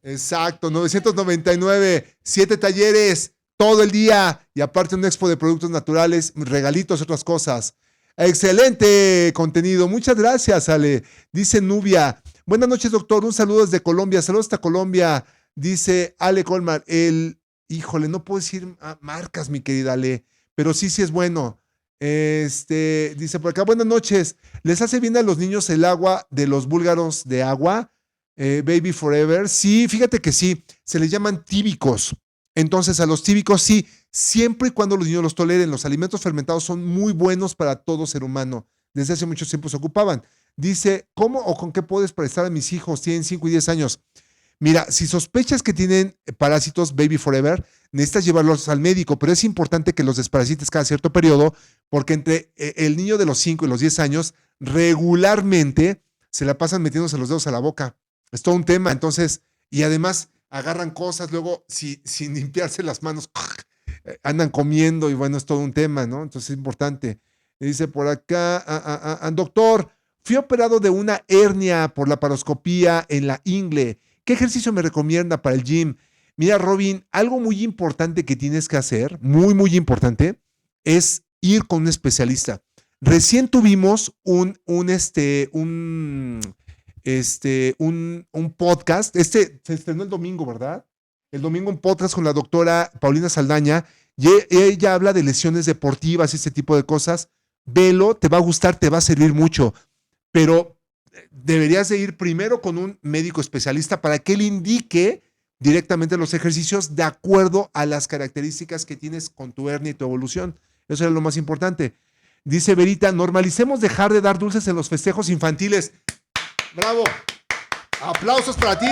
[SPEAKER 2] Exacto, 999. 7 talleres todo el día y aparte un expo de productos naturales, regalitos, otras cosas. Excelente contenido. Muchas gracias, Ale. Dice Nubia. Buenas noches, doctor. Un saludo desde Colombia. Saludos hasta Colombia. Dice Ale Colmar. Híjole, no puedo decir marcas, mi querida Ale, pero sí es bueno. Dice por acá, buenas noches. ¿Les hace bien a los niños el agua de los búlgaros de agua? Baby Forever. Sí, fíjate que sí. Se les llaman tíbicos. Entonces, a los tíbicos sí, siempre y cuando los niños los toleren. Los alimentos fermentados son muy buenos para todo ser humano. Desde hace mucho tiempo se ocupaban. Dice, ¿cómo o con qué puedes prestar a mis hijos? Tienen 5 y 10 años. Mira, si sospechas que tienen parásitos Baby Forever, necesitas llevarlos al médico, pero es importante que los desparasites cada cierto periodo, porque entre el niño de los 5 y los 10 años regularmente se la pasan metiéndose los dedos a la boca. Es todo un tema, entonces, y además agarran cosas, luego sin limpiarse las manos, andan comiendo y bueno, es todo un tema, ¿no? Entonces es importante. Dice por acá, doctor, fui operado de una hernia por la paroscopía en la ingle. ¿Qué ejercicio me recomienda para el gym? Mira, Robin, algo muy importante que tienes que hacer, muy, muy importante, es ir con un especialista. Recién tuvimos un podcast, se estrenó el domingo, ¿verdad? El domingo un podcast con la doctora Paulina Saldaña, y ella habla de lesiones deportivas y ese tipo de cosas. Velo, te va a gustar, te va a servir mucho, pero deberías de ir primero con un médico especialista para que él indique directamente los ejercicios de acuerdo a las características que tienes con tu hernia y tu evolución. Eso es lo más importante. Dice Verita, normalicemos dejar de dar dulces en los festejos infantiles. ¡Bravo! ¡Aplausos para ti!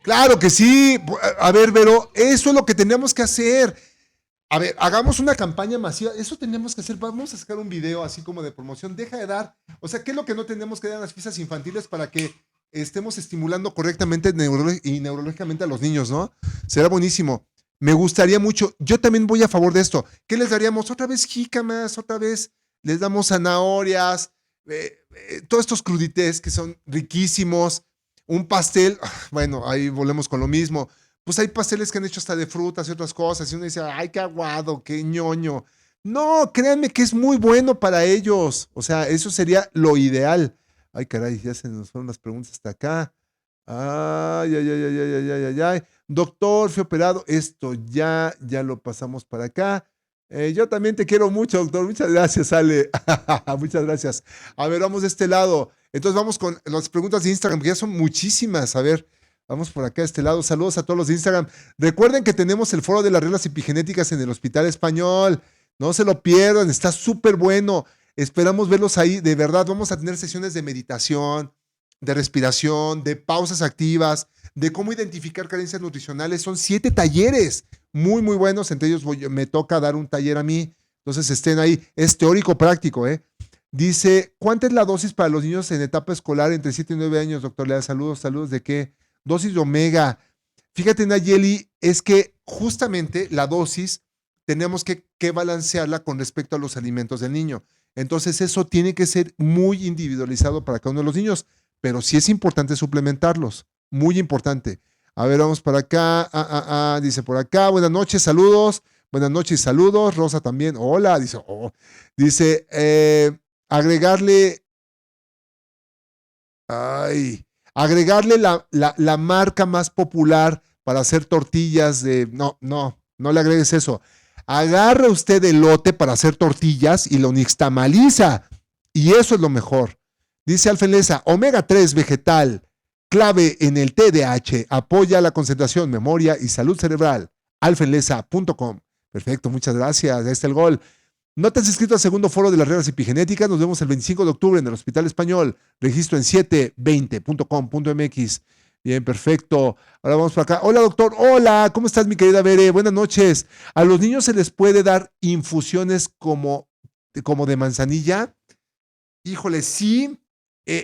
[SPEAKER 2] ¡Claro que sí! A ver, Vero, eso es lo que tenemos que hacer. A ver, hagamos una campaña masiva. Eso tenemos que hacer. Vamos a sacar un video así como de promoción. Deja de dar. O sea, ¿qué es lo que no tenemos que dar en las fiestas infantiles para que estemos estimulando correctamente y neurológicamente a los niños, ¿no? Será buenísimo. Me gustaría mucho. Yo también voy a favor de esto. ¿Qué les daríamos? Otra vez jícamas, otra vez les damos zanahorias, todos estos crudités que son riquísimos. Un pastel, bueno, ahí volvemos con lo mismo. Pues hay pasteles que han hecho hasta de frutas y otras cosas. Y uno dice, ay, qué aguado, qué ñoño. No, créanme que es muy bueno para ellos. O sea, eso sería lo ideal. Ay, caray, ya se nos fueron las preguntas hasta acá. Ay, ay, ay, ay, ay, ay, ay, ay. Doctor, fui operado. Esto ya lo pasamos para acá. Yo también te quiero mucho, doctor. Muchas gracias, Ale. Muchas gracias. A ver, vamos de este lado. Entonces vamos con las preguntas de Instagram, que ya son muchísimas. A ver, vamos por acá de este lado. Saludos a todos los de Instagram. Recuerden que tenemos el foro de las reglas epigenéticas en el Hospital Español. No se lo pierdan, está súper bueno. Esperamos verlos ahí. De verdad, vamos a tener sesiones de meditación, de respiración, de pausas activas, de cómo identificar carencias nutricionales. Son 7 talleres muy, muy buenos. Entre ellos me toca dar un taller a mí. Entonces estén ahí. Es teórico práctico, ¿eh? Dice, ¿cuánta es la dosis para los niños en etapa escolar entre 7 y 9 años, doctor Lea? Saludos, ¿de qué? Dosis de omega. Fíjate, Nayeli, es que justamente la dosis tenemos que balancearla con respecto a los alimentos del niño. Entonces eso tiene que ser muy individualizado para cada uno de los niños, pero sí es importante suplementarlos, muy importante. A ver, vamos para acá. Dice por acá, buenas noches, saludos. Buenas noches, saludos. Rosa también, hola. Dice, agregarle la marca más popular para hacer tortillas de... No le agregues eso. Agarra usted elote para hacer tortillas y lo nixtamaliza. Y eso es lo mejor. Dice Alfelesa, omega 3 vegetal, clave en el TDAH, apoya la concentración, memoria y salud cerebral. alfenlesa.com. Perfecto, muchas gracias. Ahí está el gol. ¿No te has inscrito al segundo foro de las reglas epigenéticas? Nos vemos el 25 de octubre en el Hospital Español. Registro en 720.com.mx. Bien, perfecto. Ahora vamos para acá. Hola, doctor. Hola, ¿cómo estás, mi querida Bere? Buenas noches. ¿A los niños se les puede dar infusiones como de manzanilla? Híjole, sí.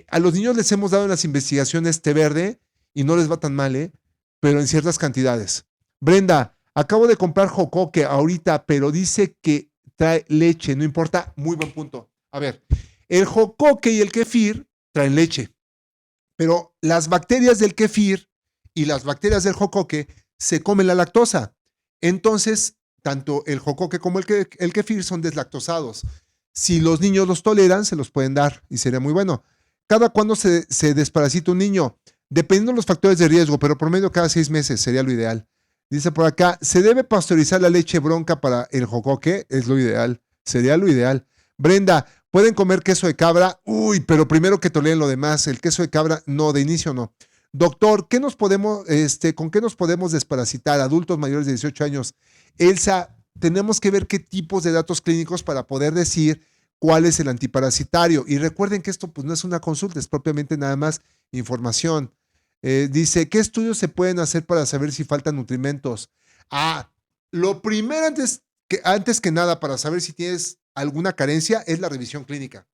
[SPEAKER 2] A los niños les hemos dado en las investigaciones té verde y no les va tan mal, pero en ciertas cantidades. Brenda, acabo de comprar jocoque ahorita, pero dice que trae leche, no importa. Muy buen punto. A ver, el jocoque y el kefir traen leche, pero las bacterias del kefir y las bacterias del jocoque se comen la lactosa. Entonces, tanto el jocoque como el kefir son deslactosados. Si los niños los toleran, se los pueden dar y sería muy bueno. ¿Cada cuándo se desparasita un niño? Dependiendo de los factores de riesgo, pero promedio cada 6 meses sería lo ideal. Dice por acá, ¿se debe pasteurizar la leche bronca para el jocoque? Es lo ideal, sería lo ideal. Brenda, ¿pueden comer queso de cabra? Uy, pero primero que toleren lo demás. El queso de cabra, no, de inicio no. Doctor, ¿con qué nos podemos desparasitar? Adultos mayores de 18 años. Elsa, tenemos que ver qué tipos de datos clínicos para poder decir cuál es el antiparasitario. Y recuerden que esto pues, no es una consulta, es propiamente nada más información. Dice, ¿qué estudios se pueden hacer para saber si faltan nutrimentos? Lo primero antes que nada para saber si tienes alguna carencia es la revisión clínica.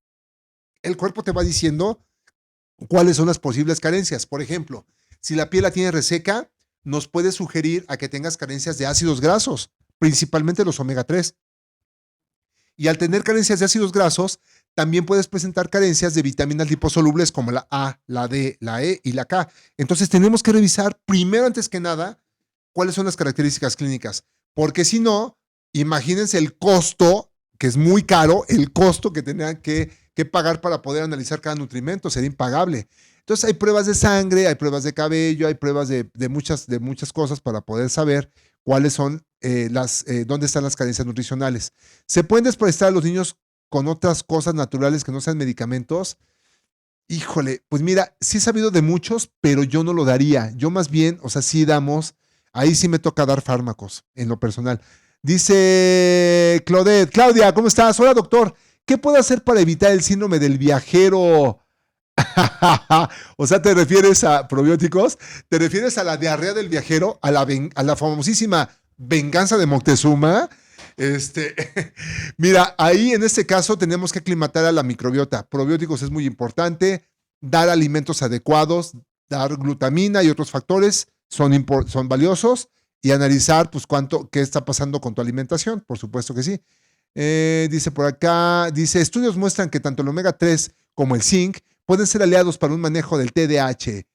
[SPEAKER 2] El cuerpo te va diciendo cuáles son las posibles carencias. Por ejemplo, si la piel la tiene reseca, nos puede sugerir a que tengas carencias de ácidos grasos, principalmente los omega 3. Y al tener carencias de ácidos grasos, también puedes presentar carencias de vitaminas liposolubles como la A, la D, la E y la K. Entonces tenemos que revisar primero, antes que nada, cuáles son las características clínicas. Porque si no, imagínense el costo, que es muy caro, el costo que tendrán que pagar para poder analizar cada nutrimento, sería impagable. Entonces hay pruebas de sangre, hay pruebas de cabello, hay pruebas de muchas cosas para poder saber cuáles son dónde están las carencias nutricionales. ¿Se pueden desparasitar a los niños con otras cosas naturales que no sean medicamentos? Híjole, pues mira, sí he sabido de muchos, pero yo no lo daría. Yo más bien, o sea, sí damos, ahí sí me toca dar fármacos en lo personal. Dice Claudia, ¿cómo estás? Hola, doctor. ¿Qué puedo hacer para evitar el síndrome del viajero? O sea, ¿te refieres a probióticos? ¿Te refieres a la diarrea del viajero? ¿A la famosísima venganza de Moctezuma? Mira, ahí en este caso tenemos que aclimatar a la microbiota. Probióticos es muy importante, dar alimentos adecuados, dar glutamina y otros factores son valiosos y analizar pues qué está pasando con tu alimentación, por supuesto que sí. Dice por acá, estudios muestran que tanto el omega 3 como el zinc pueden ser aliados para un manejo del TDAH.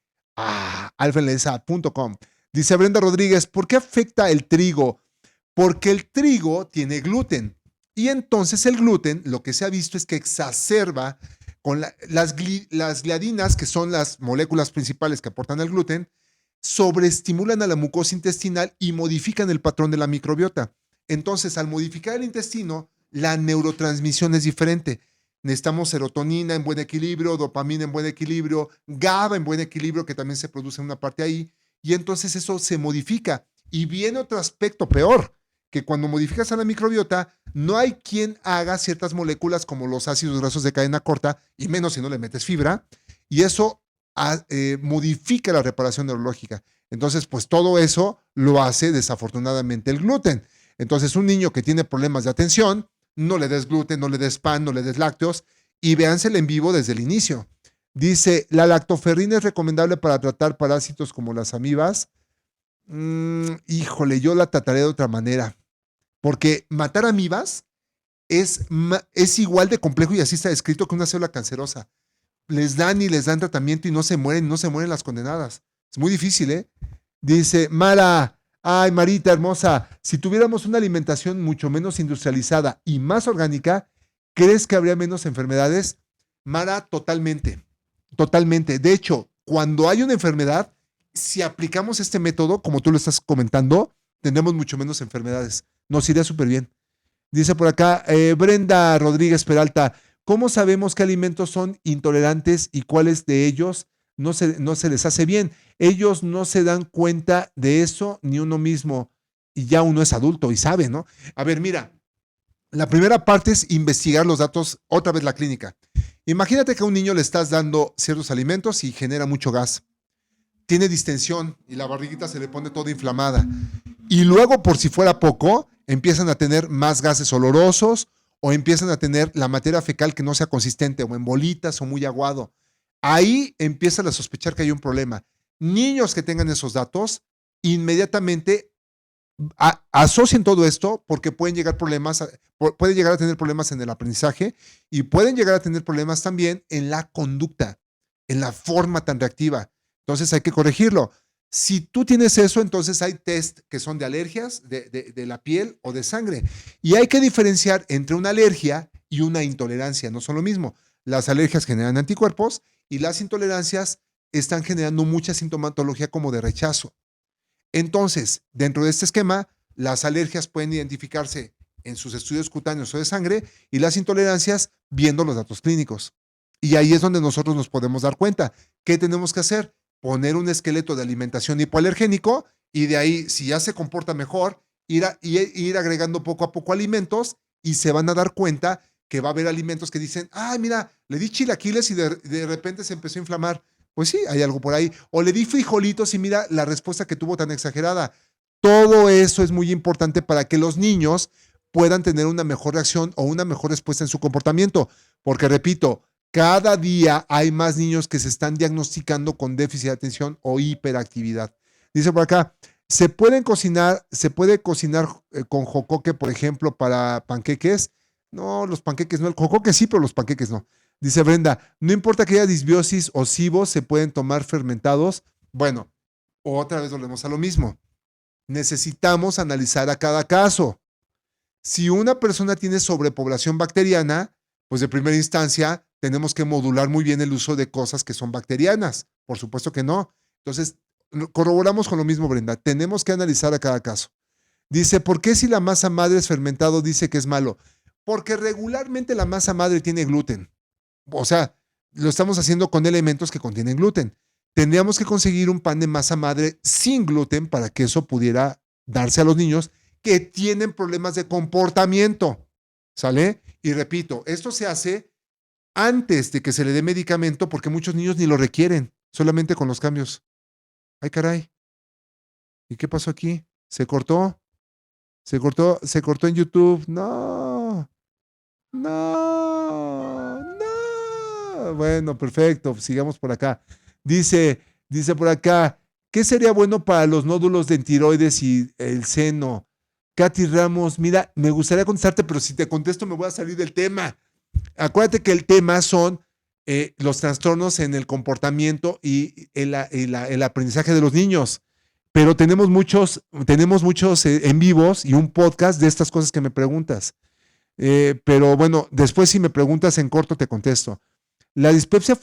[SPEAKER 2] alfenlesa.com. Dice Brenda Rodríguez, ¿por qué afecta el trigo? Porque el trigo tiene gluten y entonces el gluten lo que se ha visto es que exacerba con las gliadinas, que son las moléculas principales que aportan el gluten, sobreestimulan a la mucosa intestinal y modifican el patrón de la microbiota. Entonces, al modificar el intestino, la neurotransmisión es diferente. Necesitamos serotonina en buen equilibrio, dopamina en buen equilibrio, GABA en buen equilibrio, que también se produce en una parte ahí, y entonces eso se modifica. Y viene otro aspecto peor, que cuando modificas a la microbiota, no hay quien haga ciertas moléculas como los ácidos grasos de cadena corta, y menos si no le metes fibra, y eso modifica la reparación neurológica. Entonces, pues todo eso lo hace desafortunadamente el gluten. Entonces, un niño que tiene problemas de atención, no le des gluten, no le des pan, no le des lácteos, y véansela en vivo desde el inicio. Dice, ¿la lactoferrina es recomendable para tratar parásitos como las amibas? Híjole, yo la trataré de otra manera, porque matar amibas es igual de complejo, y así está escrito, que una célula cancerosa. Les dan tratamiento y no se mueren las condenadas. Es muy difícil, ¿eh? Dice Mara, ay, Marita hermosa, si tuviéramos una alimentación mucho menos industrializada y más orgánica, ¿crees que habría menos enfermedades? Mara, totalmente, totalmente. De hecho, cuando hay una enfermedad, si aplicamos este método, como tú lo estás comentando, tendremos mucho menos enfermedades. Nos iría súper bien. Dice por acá, Brenda Rodríguez Peralta, ¿cómo sabemos qué alimentos son intolerantes y cuáles de ellos no se les hace bien? Ellos no se dan cuenta de eso ni uno mismo. y ya uno es adulto y sabe, ¿no? A ver, mira, la primera parte es investigar los datos, otra vez la clínica. Imagínate que a un niño le estás dando ciertos alimentos y genera mucho gas. Tiene distensión y la barriguita se le pone toda inflamada. Y luego, por si fuera poco, empiezan a tener más gases olorosos o empiezan a tener la materia fecal que no sea consistente o en bolitas o muy aguado. Ahí empiezan a sospechar que hay un problema. Niños que tengan esos datos, inmediatamente asocien todo esto porque pueden llegar pueden llegar a tener problemas en el aprendizaje y pueden llegar a tener problemas también en la conducta, en la forma tan reactiva. Entonces hay que corregirlo. Si tú tienes eso, entonces hay test que son de alergias, de la piel o de sangre. Y hay que diferenciar entre una alergia y una intolerancia. No son lo mismo. Las alergias generan anticuerpos y las intolerancias están generando mucha sintomatología como de rechazo. Entonces, dentro de este esquema, las alergias pueden identificarse en sus estudios cutáneos o de sangre y las intolerancias viendo los datos clínicos. Y ahí es donde nosotros nos podemos dar cuenta. ¿Qué tenemos que hacer? Poner un esqueleto de alimentación hipoalergénico y de ahí, si ya se comporta mejor, ir agregando poco a poco alimentos y se van a dar cuenta que va a haber alimentos que dicen, ay, mira, le di chilaquiles y de repente se empezó a inflamar. Pues sí, hay algo por ahí. O le di frijolitos y mira la respuesta que tuvo tan exagerada. Todo eso es muy importante para que los niños puedan tener una mejor reacción o una mejor respuesta en su comportamiento. Porque, repito, cada día hay más niños que se están diagnosticando con déficit de atención o hiperactividad. Dice por acá, se puede cocinar con jocoque, por ejemplo, para panqueques. No, los panqueques no, el jocoque sí, pero los panqueques no. Dice Brenda, no importa que haya disbiosis o SIBO, se pueden tomar fermentados. Bueno, otra vez volvemos a lo mismo. Necesitamos analizar a cada caso. Si una persona tiene sobrepoblación bacteriana, pues de primera instancia tenemos que modular muy bien el uso de cosas que son bacterianas. Por supuesto que no. Entonces, corroboramos con lo mismo, Brenda. Tenemos que analizar a cada caso. Dice, ¿por qué si la masa madre es fermentado dice que es malo? Porque regularmente la masa madre tiene gluten. O sea, lo estamos haciendo con elementos que contienen gluten. Tendríamos que conseguir un pan de masa madre sin gluten para que eso pudiera darse a los niños que tienen problemas de comportamiento. ¿Sale? Y repito, esto se hace antes de que se le dé medicamento porque muchos niños ni lo requieren, solamente con los cambios. Ay, caray. ¿Y qué pasó aquí? ¿Se cortó? Se cortó en YouTube. No. No, no. Bueno, perfecto. Sigamos por acá. Dice por acá, ¿qué sería bueno para los nódulos de tiroides y el seno? Katy Ramos, mira, me gustaría contestarte, pero si te contesto me voy a salir del tema. Acuérdate que el tema son los trastornos en el comportamiento y el aprendizaje de los niños. Pero tenemos muchos en vivos y un podcast de estas cosas que me preguntas. Pero bueno, después si me preguntas en corto te contesto. La dispepsia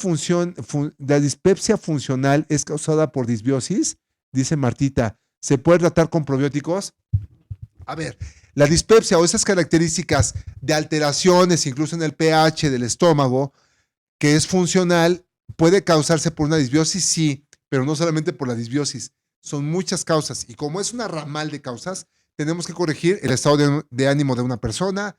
[SPEAKER 2] funcional es causada por disbiosis, dice Martita. ¿Se puede tratar con probióticos? A ver, la dispepsia o esas características de alteraciones, incluso en el pH del estómago, que es funcional, puede causarse por una disbiosis, sí, pero no solamente por la disbiosis. Son muchas causas y como es una ramal de causas, tenemos que corregir el estado de ánimo de una persona,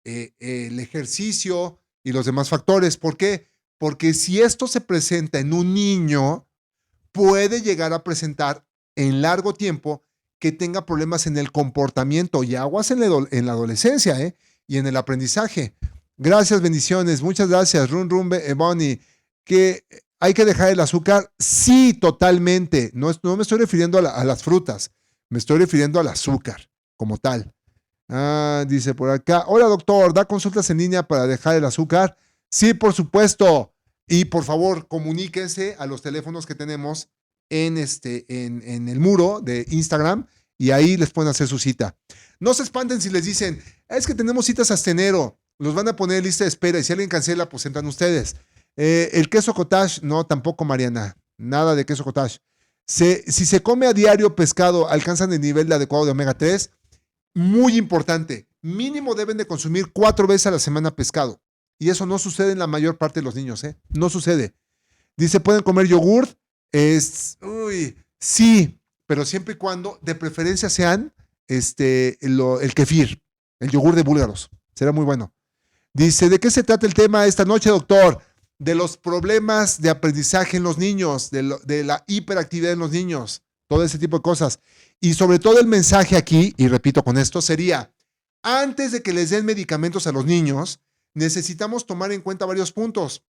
[SPEAKER 2] el ejercicio y los demás factores. ¿Por qué? Porque si esto se presenta en un niño, puede llegar a presentar en largo tiempo que tenga problemas en el comportamiento y aguas en la adolescencia y en el aprendizaje. Gracias, bendiciones. Muchas gracias, Bonnie. Que hay que dejar el azúcar. Sí, totalmente. No me estoy refiriendo a las frutas. Me estoy refiriendo al azúcar como tal. Dice por acá, hola doctor, ¿da consultas en línea para dejar el azúcar? Sí, por supuesto. Y por favor, comuníquense a los teléfonos que tenemos en el muro de Instagram y ahí les pueden hacer su cita. No se espanten si les dicen, es que tenemos citas hasta enero, los van a poner en lista de espera y si alguien cancela, pues entran ustedes. El queso cottage, no, tampoco, Mariana, nada de queso cottage. Si se come a diario pescado, ¿alcanzan el nivel adecuado de omega 3? Muy importante, mínimo deben de consumir 4 veces a la semana pescado. Y eso no sucede en la mayor parte de los niños, no sucede. Dice, ¿pueden comer yogurt? Sí, pero siempre y cuando de preferencia sean el kefir, el yogur de búlgaros. Será muy bueno. Dice, ¿de qué se trata el tema esta noche, doctor? De los problemas de aprendizaje en los niños, de la hiperactividad en los niños, todo ese tipo de cosas. Y sobre todo el mensaje aquí, y repito con esto, sería, antes de que les den medicamentos a los niños, necesitamos tomar en cuenta varios puntos.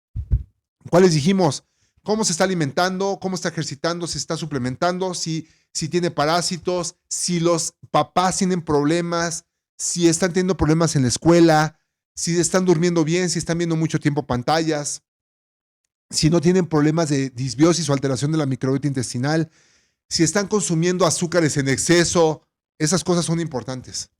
[SPEAKER 2] ¿Cuáles dijimos? ¿Cómo se está alimentando? ¿Cómo está ejercitando? ¿Si está suplementando? ¿Si tiene parásitos? ¿Si los papás tienen problemas? ¿Si están teniendo problemas en la escuela? ¿Si están durmiendo bien? ¿Si están viendo mucho tiempo pantallas? ¿Si no tienen problemas de disbiosis o alteración de la microbiota intestinal? ¿Si están consumiendo azúcares en exceso? Esas cosas son importantes.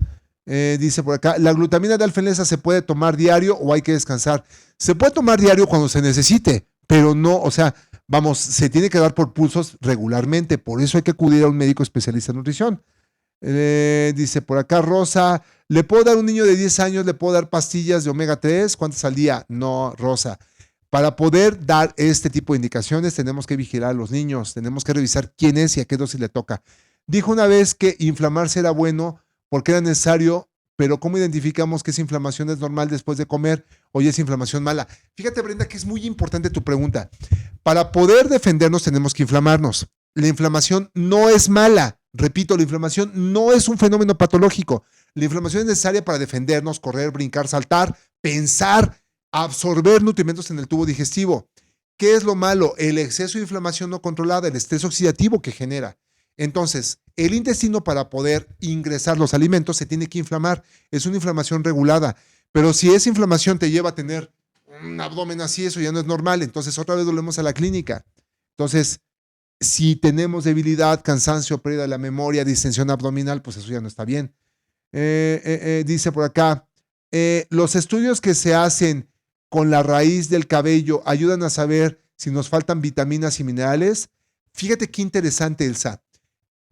[SPEAKER 2] Dice por acá, ¿la glutamina de alfa-enlaza se puede tomar diario o hay que descansar? Se puede tomar diario cuando se necesite, pero no, o sea, vamos, se tiene que dar por pulsos regularmente, por eso hay que acudir a un médico especialista en nutrición. Dice por acá Rosa, ¿le puedo dar a un niño de 10 años, le puedo dar pastillas de omega 3? ¿Cuántas al día? No, Rosa. Para poder dar este tipo de indicaciones tenemos que vigilar a los niños, tenemos que revisar quién es y a qué dosis le toca. Dijo una vez que inflamarse era bueno porque era necesario, pero ¿cómo identificamos que esa inflamación es normal después de comer o ya es inflamación mala? Fíjate, Brenda, que es muy importante tu pregunta. Para poder defendernos tenemos que inflamarnos. La inflamación no es mala. Repito, la inflamación no es un fenómeno patológico. La inflamación es necesaria para defendernos, correr, brincar, saltar, pensar, absorber nutrimentos en el tubo digestivo. ¿Qué es lo malo? El exceso de inflamación no controlada, el estrés oxidativo que genera. Entonces, el intestino para poder ingresar los alimentos se tiene que inflamar. Es una inflamación regulada. Pero si esa inflamación te lleva a tener un abdomen así, eso ya no es normal. Entonces, otra vez volvemos a la clínica. Entonces, si tenemos debilidad, cansancio, pérdida de la memoria, distensión abdominal, pues eso ya no está bien. Dice por acá, los estudios que se hacen con la raíz del cabello ayudan a saber si nos faltan vitaminas y minerales. Fíjate qué interesante, Elsa.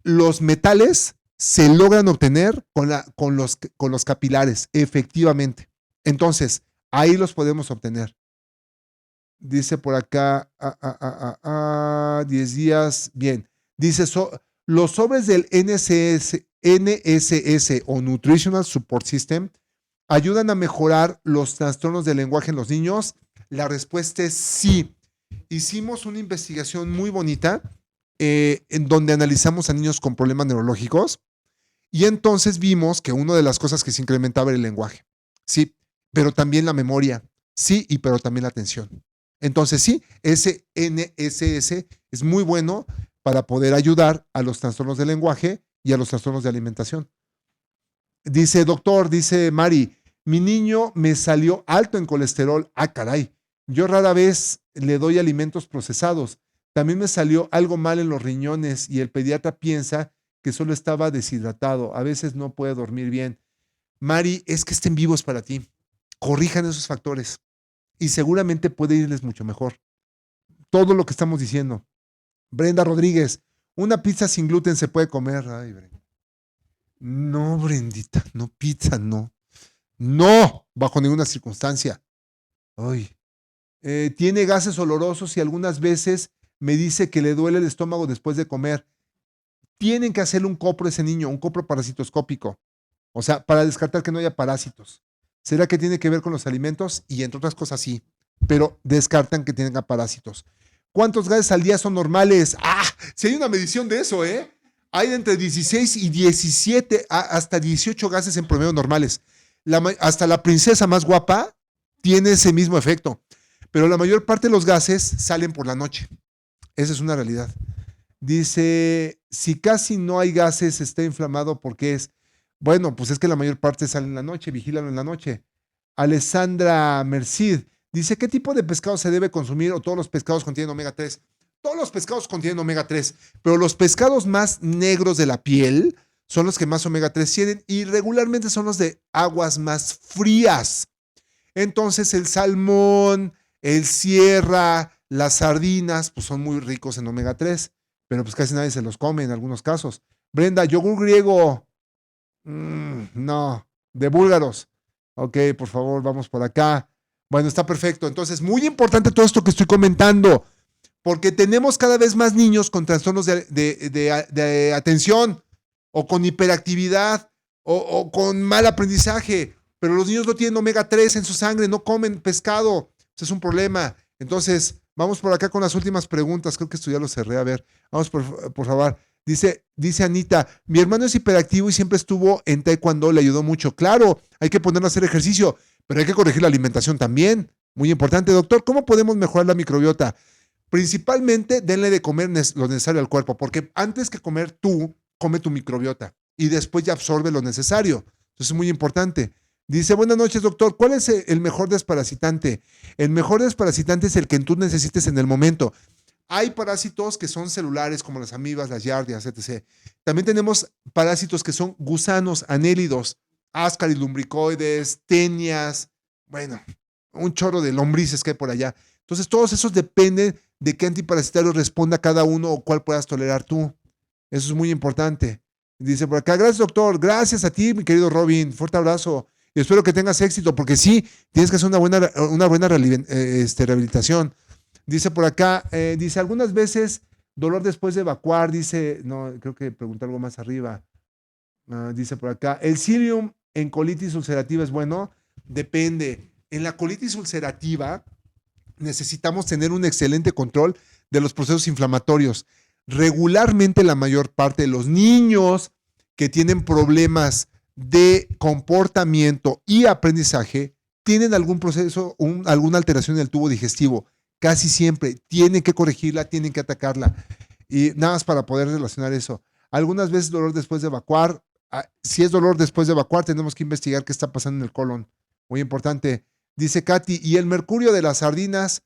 [SPEAKER 2] Los metales se logran obtener con los capilares, efectivamente. Entonces, ahí los podemos obtener. Dice por acá, 10 días, bien. Dice, los sobres del NSS o Nutritional Support System ayudan a mejorar los trastornos del lenguaje en los niños. La respuesta es sí. Hicimos una investigación muy bonita en donde analizamos a niños con problemas neurológicos y entonces vimos que una de las cosas que se incrementaba era el lenguaje. Sí, pero también la memoria. Sí, pero también la atención. Entonces sí, ese NSS es muy bueno para poder ayudar a los trastornos del lenguaje y a los trastornos de alimentación. Dice, doctor, dice Mari, mi niño me salió alto en colesterol. Ah, caray. Yo rara vez le doy alimentos procesados. También me salió algo mal en los riñones y el pediatra piensa que solo estaba deshidratado. A veces no puede dormir bien. Mari, es que este en vivo es para ti. Corrijan esos factores y seguramente puede irles mucho mejor. Todo lo que estamos diciendo. Brenda Rodríguez, una pizza sin gluten se puede comer. Ay, Brenda. No, Brendita, no, pizza, no. No, bajo ninguna circunstancia. Ay. Tiene gases olorosos y algunas veces me dice que le duele el estómago después de comer. Tienen que hacerle un copro a ese niño, un copro parasitoscópico. O sea, para descartar que no haya parásitos. ¿Será que tiene que ver con los alimentos? Y entre otras cosas sí, pero descartan que tenga parásitos. ¿Cuántos gases al día son normales? Ah, si hay una medición de eso, ¿eh? Hay entre 16 y 17 hasta 18 gases en promedio normales. Hasta la princesa más guapa tiene ese mismo efecto, pero la mayor parte de los gases salen por la noche. Esa es una realidad. Dice, si casi no hay gases, está inflamado, ¿por qué es? Bueno, pues es que la mayor parte sale en la noche, vigílalo en la noche. Alessandra Mercid dice, ¿qué tipo de pescado se debe consumir o todos los pescados contienen omega 3? Todos los pescados contienen omega 3, pero los pescados más negros de la piel son los que más omega 3 tienen y regularmente son los de aguas más frías. Entonces el salmón, el sierra, las sardinas, pues son muy ricos en omega 3, pero pues casi nadie se los come en algunos casos. Brenda, yogur griego. No, de búlgaros. Ok, por favor, vamos por acá. Bueno, está perfecto. Entonces, muy importante todo esto que estoy comentando, porque tenemos cada vez más niños con trastornos de atención. o con hiperactividad, o con mal aprendizaje, pero los niños no tienen omega 3 en su sangre, no comen pescado. Ese es un problema. Entonces, vamos por acá con las últimas preguntas. Creo que esto ya lo cerré. A ver, vamos por favor. Dice Anita, mi hermano es hiperactivo y siempre estuvo en taekwondo, le ayudó mucho. Claro, hay que ponerlo a hacer ejercicio, pero hay que corregir la alimentación también. Muy importante, doctor. ¿Cómo podemos mejorar la microbiota? Principalmente, denle de comer lo necesario al cuerpo, porque antes que comer tú, come tu microbiota y después ya absorbe lo necesario. Entonces es muy importante. Dice, buenas noches, doctor. ¿Cuál es el mejor desparasitante? El mejor desparasitante es el que tú necesites en el momento. Hay parásitos que son celulares, como las amibas, las yardias, etc. También tenemos parásitos que son gusanos, anélidos, ascaris lumbricoides, tenias, bueno, un chorro de lombrices que hay por allá. Entonces, todos esos dependen de qué antiparasitario responda cada uno o cuál puedas tolerar tú. Eso es muy importante. Dice por acá, gracias, doctor. Gracias a ti, mi querido Robin. Fuerte abrazo. Y espero que tengas éxito, porque sí, tienes que hacer una buena rehabilitación. Dice por acá, dice, algunas veces dolor después de evacuar, dice, no, creo que pregunta algo más arriba. Dice por acá, ¿el psyllium en colitis ulcerativa es bueno? Depende. En la colitis ulcerativa necesitamos tener un excelente control de los procesos inflamatorios. Regularmente la mayor parte de los niños que tienen problemas de comportamiento y aprendizaje tienen algún proceso, alguna alteración en el tubo digestivo. Casi siempre tienen que corregirla, tienen que atacarla. Y nada más para poder relacionar eso. Algunas veces dolor después de evacuar. Si es dolor después de evacuar, tenemos que investigar qué está pasando en el colon. Muy importante. Dice Katy, ¿y el mercurio de las sardinas?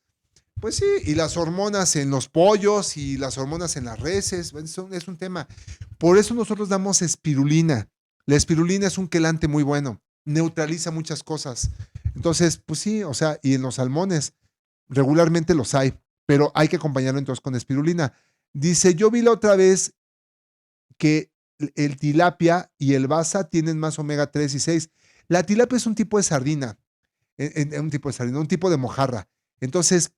[SPEAKER 2] Pues sí, y las hormonas en los pollos y las hormonas en las reses, es un tema. Por eso nosotros damos espirulina. La espirulina es un quelante muy bueno, neutraliza muchas cosas. Entonces, pues sí, o sea, y en los salmones regularmente los hay, pero hay que acompañarlo entonces con espirulina. Dice, yo vi la otra vez que el tilapia y el basa tienen más omega 3 y 6. La tilapia es un tipo de sardina, un tipo de mojarra. Entonces,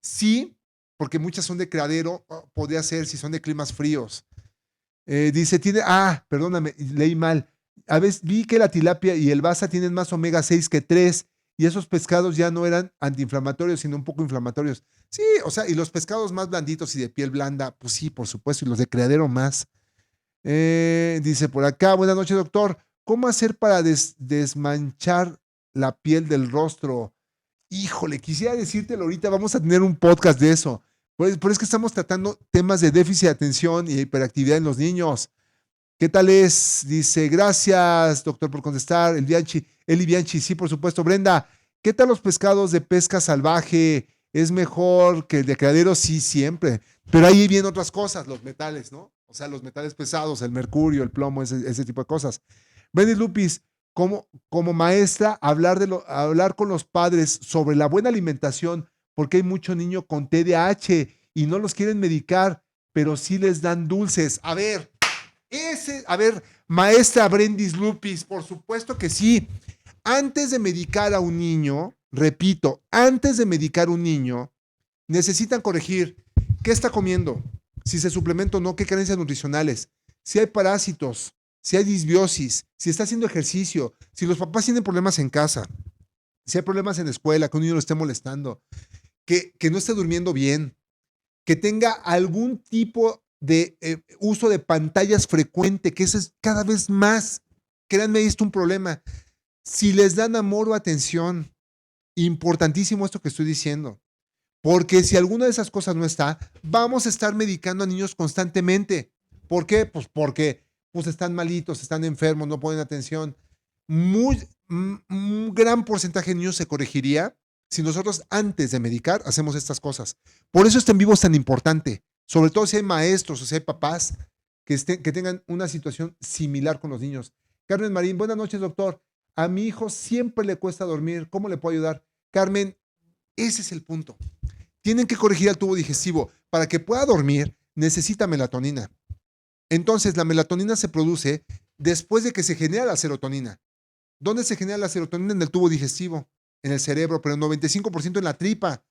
[SPEAKER 2] sí, porque muchas son de criadero, podría ser si son de climas fríos. Dice, perdóname, leí mal. A veces vi que la tilapia y el basa tienen más omega 6 que 3 y esos pescados ya no eran antiinflamatorios, sino un poco inflamatorios. Sí, o sea, y los pescados más blanditos y de piel blanda, pues sí, por supuesto, y los de criadero más. Dice por acá, buenas noches, doctor. ¿Cómo hacer para desmanchar la piel del rostro? Híjole, quisiera decírtelo ahorita, vamos a tener un podcast de eso. Pero es que estamos tratando temas de déficit de atención y hiperactividad en los niños. ¿Qué tal es? Dice, gracias, doctor, por contestar. Eli Bianchi, sí, por supuesto. Brenda, ¿qué tal los pescados de pesca salvaje? ¿Es mejor que el de criadero? Sí, siempre. Pero ahí vienen otras cosas, los metales, ¿no? O sea, los metales pesados, el mercurio, el plomo, ese tipo de cosas. Benny Lupis, como maestra, hablar con los padres sobre la buena alimentación, porque hay mucho niño con TDAH y no los quieren medicar, pero sí les dan dulces. Maestra Brendis Lupis, por supuesto que sí. Antes de medicar a un niño, repito, antes de medicar a un niño, necesitan corregir qué está comiendo, si se suplementa o no, qué carencias nutricionales, si hay parásitos, si hay disbiosis, si está haciendo ejercicio, si los papás tienen problemas en casa, si hay problemas en la escuela, que un niño lo esté molestando, que no esté durmiendo bien, que tenga algún tipo de uso de pantallas frecuente, que eso es cada vez más. Créanme, esto es un problema. Si les dan amor o atención, importantísimo esto que estoy diciendo, porque si alguna de esas cosas no está, vamos a estar medicando a niños constantemente. ¿Por qué? Pues porque están malitos, están enfermos, no ponen atención. Un gran porcentaje de niños se corregiría si nosotros antes de medicar hacemos estas cosas. Por eso este en vivo es tan importante, sobre todo si hay maestros o si hay papás que tengan una situación similar con los niños. Carmen Marín, buenas noches, doctor. A mi hijo siempre le cuesta dormir. ¿Cómo le puedo ayudar? Carmen, ese es el punto. Tienen que corregir el tubo digestivo. Para que pueda dormir, necesita melatonina. Entonces, la melatonina se produce después de que se genera la serotonina. ¿Dónde se genera la serotonina? En el tubo digestivo, en el cerebro, pero el 95% en la tripa.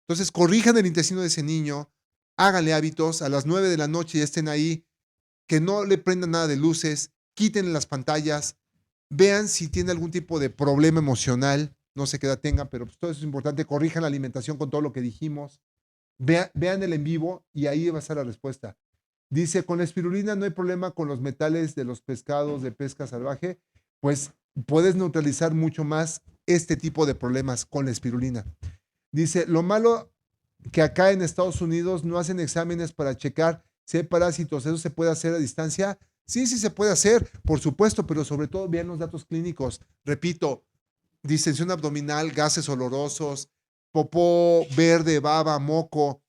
[SPEAKER 2] Entonces, corrijan el intestino de ese niño, háganle hábitos, a las 9 de la noche ya estén ahí que no le prendan nada de luces, quiten las pantallas, vean si tiene algún tipo de problema emocional, no sé qué edad tenga, pero pues todo eso es importante, corrijan la alimentación con todo lo que dijimos, vean el en vivo y ahí va a estar la respuesta. Dice, con la espirulina no hay problema con los metales de los pescados de pesca salvaje, pues puedes neutralizar mucho más este tipo de problemas con la espirulina. Dice, lo malo que acá en Estados Unidos no hacen exámenes para checar si hay parásitos, ¿eso se puede hacer a distancia? Sí, sí se puede hacer, por supuesto, pero sobre todo vean los datos clínicos. Repito, distensión abdominal, gases olorosos, popó verde, baba, moco,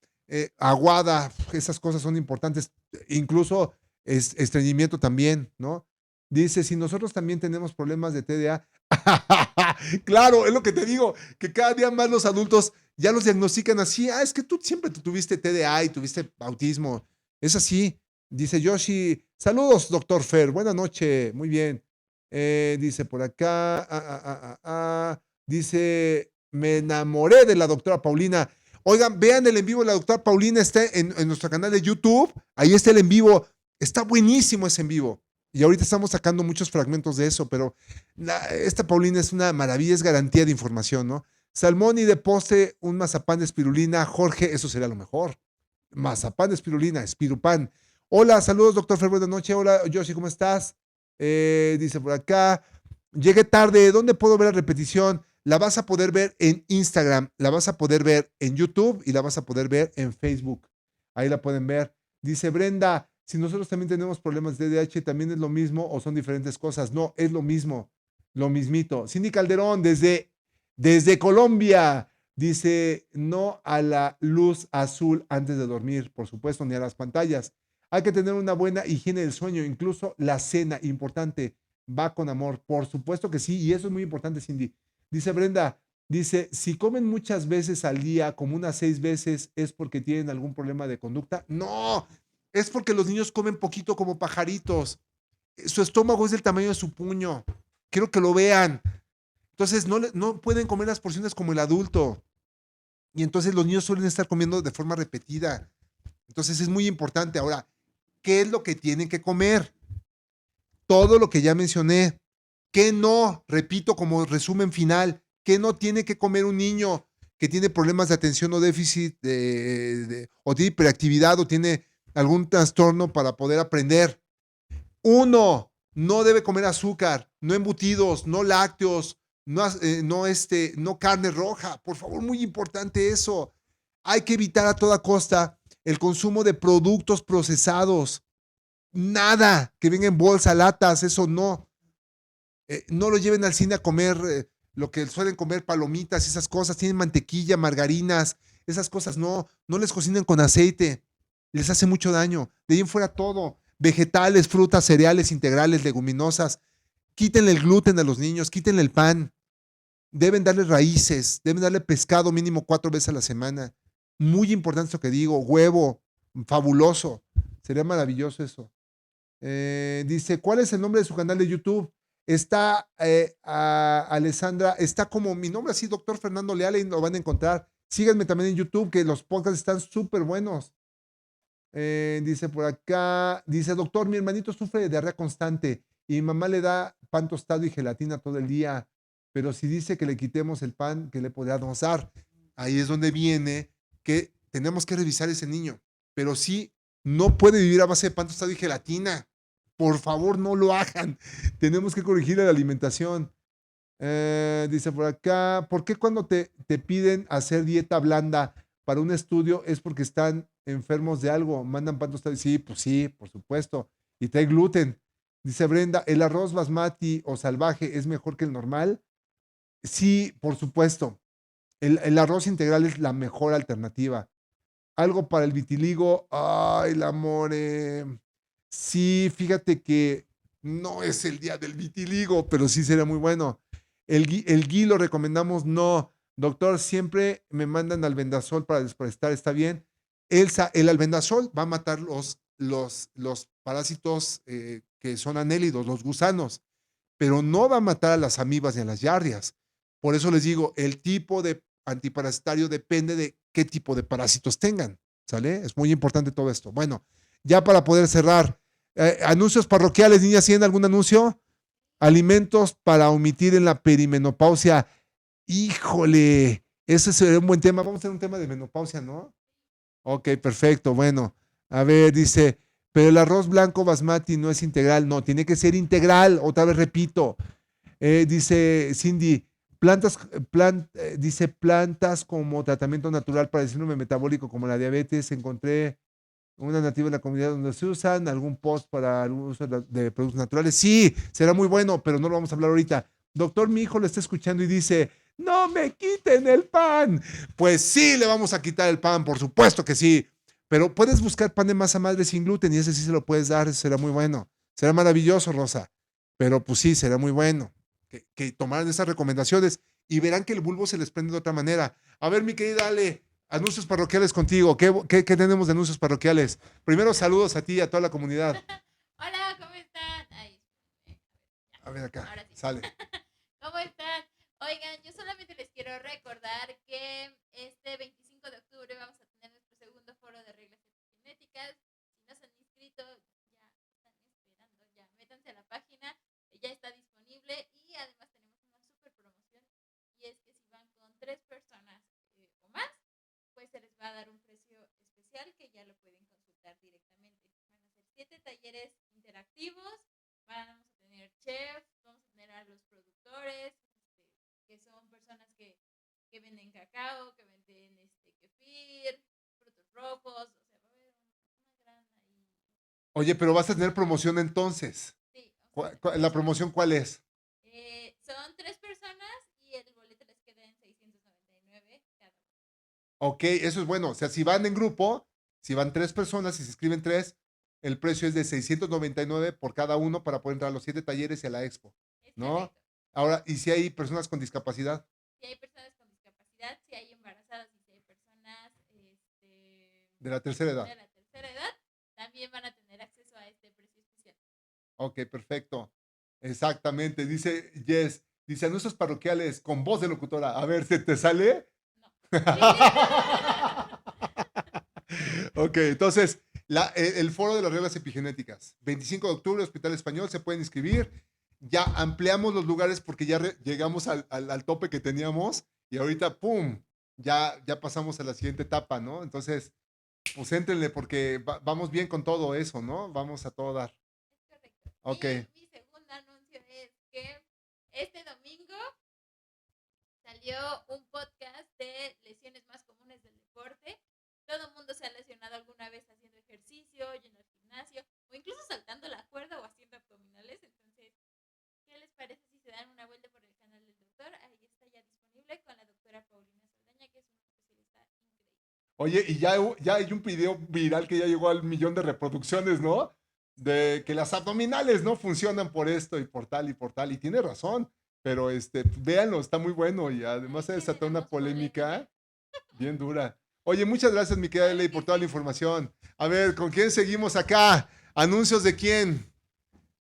[SPEAKER 2] aguada, esas cosas son importantes, incluso estreñimiento también, ¿no? Dice, si nosotros también tenemos problemas de TDA, claro, es lo que te digo, que cada día más los adultos ya los diagnostican así, es que tú siempre tuviste TDA y tuviste autismo, es así. Dice Yoshi, saludos, doctor Fer, buena noche, muy bien. Dice por acá, dice, me enamoré de la doctora Paulina. Oigan, vean el en vivo de la doctora Paulina, está en nuestro canal de YouTube, ahí está el en vivo, está buenísimo ese en vivo. Y ahorita estamos sacando muchos fragmentos de eso, pero esta Paulina es una maravilla, es garantía de información, ¿no? Salmón y de postre, un mazapán de espirulina. Jorge, eso sería lo mejor. Mazapán de espirulina, espirupan. Hola, saludos, doctor Fer, buenas noches. Hola, Yoshi, ¿cómo estás? Dice por acá, llegué tarde, ¿dónde puedo ver la repetición? La vas a poder ver en Instagram, la vas a poder ver en YouTube y la vas a poder ver en Facebook. Ahí la pueden ver. Dice Brenda, si nosotros también tenemos problemas de TDAH, ¿también es lo mismo o son diferentes cosas? No, es lo mismo, lo mismito. Cindy Calderón, desde Colombia, dice, no a la luz azul antes de dormir, por supuesto, ni a las pantallas. Hay que tener una buena higiene del sueño, incluso la cena, importante, va con amor, por supuesto que sí, y eso es muy importante, Cindy. Dice Brenda, dice, si comen muchas veces al día, como unas 6 veces, ¿es porque tienen algún problema de conducta? No, es porque los niños comen poquito como pajaritos. Su estómago es del tamaño de su puño. Quiero que lo vean. Entonces no pueden comer las porciones como el adulto. Y entonces los niños suelen estar comiendo de forma repetida. Entonces es muy importante. Ahora, ¿qué es lo que tienen que comer? Todo lo que ya mencioné. ¿Qué no? Repito como resumen final. ¿Qué no tiene que comer un niño que tiene problemas de atención o déficit o tiene hiperactividad o tiene algún trastorno para poder aprender? Uno, no debe comer azúcar, no embutidos, no lácteos, no carne roja. Por favor, muy importante eso. Hay que evitar a toda costa el consumo de productos procesados. Nada que venga en bolsa, latas, eso no. No lo lleven al cine a comer lo que suelen comer, palomitas, esas cosas. Tienen mantequilla, margarinas, esas cosas no les cocinen con aceite. Les hace mucho daño. De ahí en fuera todo. Vegetales, frutas, cereales integrales, leguminosas. Quítenle el gluten a los niños, quítenle el pan. Deben darle raíces, deben darle pescado mínimo 4 veces a la semana. Muy importante esto que digo, huevo, fabuloso. Sería maravilloso eso. Dice, ¿cuál es el nombre de su canal de YouTube? Está Alessandra, está como mi nombre así, doctor Fernando Leal, y lo van a encontrar. Síganme también en YouTube, que los podcasts están súper buenos. Dice por acá, dice, doctor, mi hermanito sufre de diarrea constante y mi mamá le da pan tostado y gelatina todo el día, pero si dice que le quitemos el pan, que le podamos dar. Ahí es donde viene que tenemos que revisar a ese niño, pero sí, no puede vivir a base de pan tostado y gelatina. Por favor, no lo hagan. Tenemos que corregir la alimentación. Dice por acá, ¿por qué cuando te piden hacer dieta blanda para un estudio es porque están enfermos de algo? Mandan pan tostado. Sí, pues sí, por supuesto. Y trae gluten. Dice Brenda, ¿el arroz basmati o salvaje es mejor que el normal? Sí, por supuesto. El arroz integral es la mejor alternativa. Algo para el vitiligo. Ay, el amor. Sí, fíjate que no es el día del vitiligo, pero sí sería muy bueno. El gui lo recomendamos, no. Doctor, siempre me mandan albendazol para desforestar, ¿está bien? Elsa, el albendazol va a matar los parásitos que son anélidos, los gusanos, pero no va a matar a las amibas ni a las yardias. Por eso les digo, el tipo de antiparasitario depende de qué tipo de parásitos tengan, ¿sale? Es muy importante todo esto. Bueno, ya para poder cerrar, Anuncios parroquiales, niñas, ¿tienen algún anuncio? Alimentos para omitir en la perimenopausia. Híjole, ese sería un buen tema. Vamos a hacer un tema de menopausia, ¿no? Ok, perfecto. Bueno, a ver, dice, pero el arroz blanco basmati no es integral. No, tiene que ser integral. Otra vez repito. Dice Cindy, dice plantas como tratamiento natural para el síndrome metabólico como la diabetes. Encontré una nativa en la comunidad donde se usan, algún post para el uso de productos naturales. Sí, será muy bueno, pero no lo vamos a hablar ahorita. Doctor, mi hijo lo está escuchando y dice, no me quiten el pan. Pues sí, le vamos a quitar el pan, por supuesto que sí. Pero puedes buscar pan de masa madre sin gluten y ese sí se lo puedes dar, ese será muy bueno. Será maravilloso, Rosa. Pero pues sí, será muy bueno que tomaran esas recomendaciones y verán que el bulbo se les prende de otra manera. A ver, mi querida Ale, anuncios parroquiales contigo. ¿Qué tenemos de anuncios parroquiales? Primero, saludos a ti y a toda la comunidad.
[SPEAKER 1] Hola, ¿cómo están? Ay,
[SPEAKER 2] A ver acá,
[SPEAKER 1] ahora sí.
[SPEAKER 2] sale.
[SPEAKER 1] ¿Cómo están? Oigan, yo solamente les quiero recordar que este 25 de octubre vamos a tener nuestro segundo foro de reglas epigenéticas. Si no se han inscrito, ya están esperando, ya métanse a la página, ya está disponible y además tenemos una super promoción y es que si van con 3 personas o más, pues se les va a dar un precio especial que ya lo pueden consultar directamente. Van a ser 7 talleres interactivos, vamos a tener chefs, vamos a tener a los productores, que son personas que venden cacao, que venden kefir, frutos rojos, o sea, va a haber una gran ahí.
[SPEAKER 2] Oye, pero vas a tener promoción entonces.
[SPEAKER 1] Sí, vamos a
[SPEAKER 2] ¿La promoción cuál es?
[SPEAKER 1] son 3 personas y el boleto les queda en 699 cada uno.
[SPEAKER 2] Ok, eso es bueno. O sea, si van en grupo, si van 3 personas y se inscriben 3, el precio es de 699 por cada uno para poder entrar a los 7 talleres y a la expo,
[SPEAKER 1] Es
[SPEAKER 2] ¿no?
[SPEAKER 1] correcto.
[SPEAKER 2] Ahora, ¿y si hay personas con discapacidad?
[SPEAKER 1] Si hay personas con discapacidad, si hay embarazadas y si hay personas
[SPEAKER 2] De la tercera edad.
[SPEAKER 1] de la tercera edad, también van a tener acceso a este precio especial.
[SPEAKER 2] Ok, perfecto. Exactamente. Dice Jess, dice anuncios parroquiales con voz de locutora. A ver, ¿se te sale?
[SPEAKER 1] No.
[SPEAKER 2] Ok, entonces, el foro de las reglas epigenéticas. 25 de octubre, Hospital Español, se pueden inscribir. Ya ampliamos los lugares porque ya llegamos al tope que teníamos y ahorita, ¡pum! Ya pasamos a la siguiente etapa, ¿no? Entonces, pues éntrenle porque vamos bien con todo eso, ¿no? Vamos a todo dar.
[SPEAKER 1] Es correcto.
[SPEAKER 2] Ok.
[SPEAKER 1] Y mi segundo anuncio es que este domingo salió un podcast de lesiones más comunes del deporte. Todo el mundo se ha lesionado alguna vez haciendo ejercicio, yendo al gimnasio o incluso saltando la cuerda o haciendo abdominales. Entonces, ¿qué les parece si se dan una vuelta por el canal del doctor? Ahí está ya disponible con la doctora Paulina Saldaña, que es una especialista increíble.
[SPEAKER 2] Oye, y ya hay un video viral que ya llegó al 1,000,000 de reproducciones, ¿no? De que las abdominales no funcionan por esto y por tal y por tal. Y tiene razón, pero véanlo, está muy bueno y además se desató una polémica bien dura. Oye, muchas gracias, mi querida Ley, por toda la información. A ver, ¿con quién seguimos acá? ¿Anuncios de quién?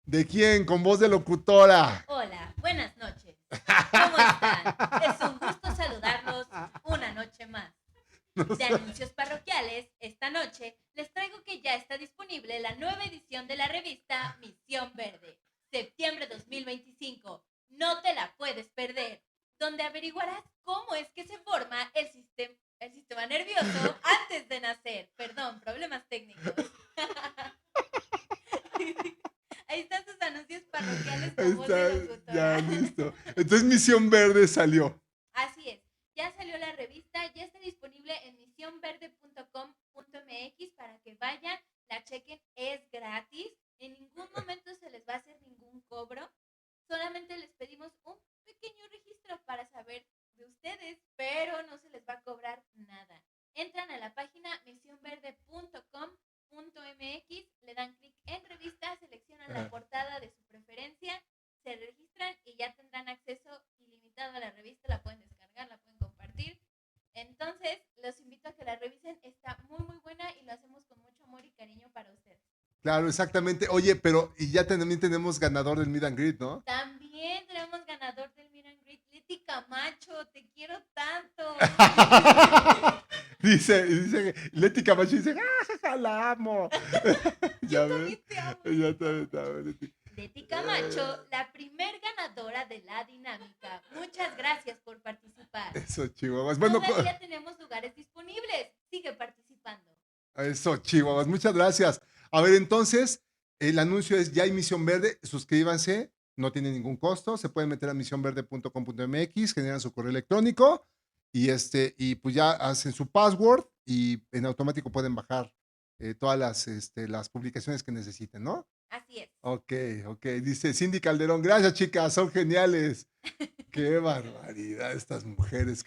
[SPEAKER 2] ¿De quién? Con voz de locutora.
[SPEAKER 3] Hola, buenas noches. ¿Cómo están? Es un gusto saludarlos una noche más. De anuncios parroquiales, esta noche les traigo que ya está disponible la nueva edición de la revista Misión Verde, septiembre 2025. No te la puedes perder, donde averiguarás cómo es que se forma el sistema nervioso antes de nacer. Perdón, problemas técnicos. Ahí están sus anuncios parroquiales con voz de locutora.
[SPEAKER 2] Ya, listo. Entonces Misión Verde salió.
[SPEAKER 3] Así es. Ya salió la revista, ya está disponible en misionverde.com.mx para que vayan, la chequen, es gratis. En ningún momento se les va a hacer ningún cobro. Solamente les pedimos un pequeño registro para saber de ustedes, pero no se les va a cobrar nada. Entran a la página misionverde.com.mx, le dan clic en revista, seleccionan la portada de su preferencia, se registran y ya tendrán acceso ilimitado a la revista, la pueden descargar, la pueden compartir. Entonces, los invito a que la revisen, está muy muy buena y lo hacemos con mucho amor y cariño para ustedes.
[SPEAKER 2] Claro, exactamente. Oye, pero y ya también tenemos ganador del Meet and Greet, ¿no?
[SPEAKER 3] También tenemos ganador del Meet and Greet, Leti Camacho, te quiero tanto.
[SPEAKER 2] dice Leti Camacho dice, ¡ah, la amo! Ya
[SPEAKER 3] Yo
[SPEAKER 2] ves.
[SPEAKER 3] también te amo.
[SPEAKER 2] Ya también, Leti.
[SPEAKER 3] Leti Camacho, la primer ganadora de la dinámica. Muchas gracias por participar.
[SPEAKER 2] Eso, Chihuahuas. Bueno,
[SPEAKER 3] Todavía tenemos lugares disponibles. Sigue participando.
[SPEAKER 2] eso, Chihuahuas. Muchas gracias. A ver, entonces, el anuncio es, ya hay Misión Verde, suscríbanse, no tiene ningún costo, se pueden meter a misionverde.com.mx, generan su correo electrónico y pues ya hacen su password y en automático pueden bajar todas las publicaciones que necesiten, ¿no?
[SPEAKER 3] Así es.
[SPEAKER 2] Ok. Dice Cindy Calderón, gracias chicas, son geniales. Qué barbaridad estas mujeres,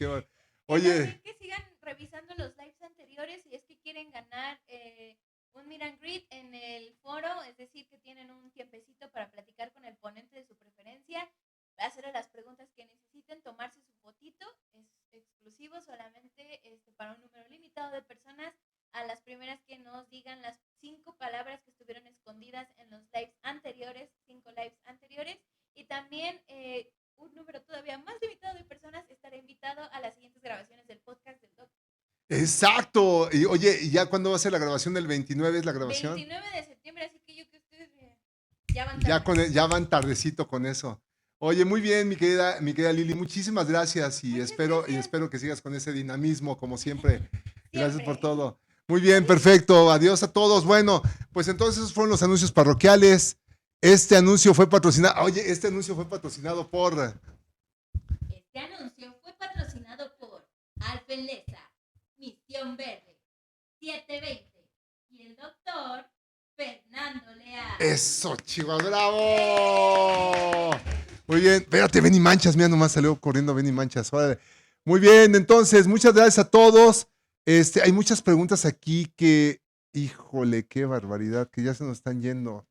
[SPEAKER 2] Oye,
[SPEAKER 3] También que sigan revisando los lives anteriores si es que quieren ganar un meet and greet en el foro, es decir, que tienen un tiempecito para platicar con el ponente de su preferencia, hacerle las preguntas que necesiten, tomarse su fotito, es exclusivo solamente para un número limitado de personas, a las primeras que nos digan las 5 palabras que estuvieron escondidas en los lives anteriores, 5 lives anteriores, y también un número todavía más limitado de personas estará invitado a las siguientes grabaciones del podcast del Doc.
[SPEAKER 2] exacto. Y oye, ¿y ya cuándo va a ser la grabación? ¿Del 29 es la grabación?
[SPEAKER 3] 29 de septiembre, así que yo que ustedes ya van tarde.
[SPEAKER 2] Ya van tardecito con eso. Oye, muy bien, mi querida Lili, muchísimas gracias y
[SPEAKER 3] Muchas
[SPEAKER 2] espero
[SPEAKER 3] gracias.
[SPEAKER 2] que sigas con ese dinamismo como siempre. Gracias
[SPEAKER 3] Siempre.
[SPEAKER 2] por todo. Muy bien, perfecto. Adiós a todos. Bueno, pues entonces esos fueron los anuncios parroquiales. Este anuncio fue patrocinado por
[SPEAKER 3] Este anuncio fue patrocinado por Alfenlesa, Misión Verde, 720 y el doctor Fernando Leal.
[SPEAKER 2] Eso, Chihuahua, bravo. Muy bien, espérate, Benny Manchas, mira, nomás salió corriendo Benny Manchas. Órale. Muy bien, entonces, muchas gracias a todos. Hay muchas preguntas aquí que, híjole, qué barbaridad, que ya se nos están yendo.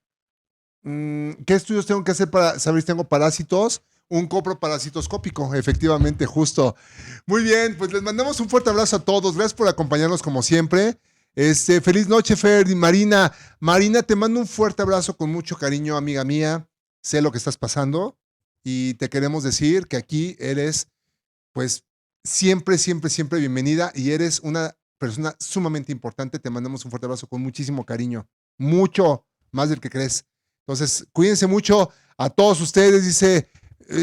[SPEAKER 2] ¿Qué estudios tengo que hacer para saber si tengo parásitos? Un coproparasitoscópico, efectivamente, justo. Muy bien, pues les mandamos un fuerte abrazo a todos. Gracias por acompañarnos como siempre. Feliz noche, Fer y Marina. Marina, te mando un fuerte abrazo con mucho cariño, amiga mía. Sé lo que estás pasando y te queremos decir que aquí eres, pues, siempre, siempre, siempre bienvenida y eres una persona sumamente importante. Te mandamos un fuerte abrazo con muchísimo cariño. Mucho más del que crees. Entonces, cuídense mucho a todos ustedes. Dice,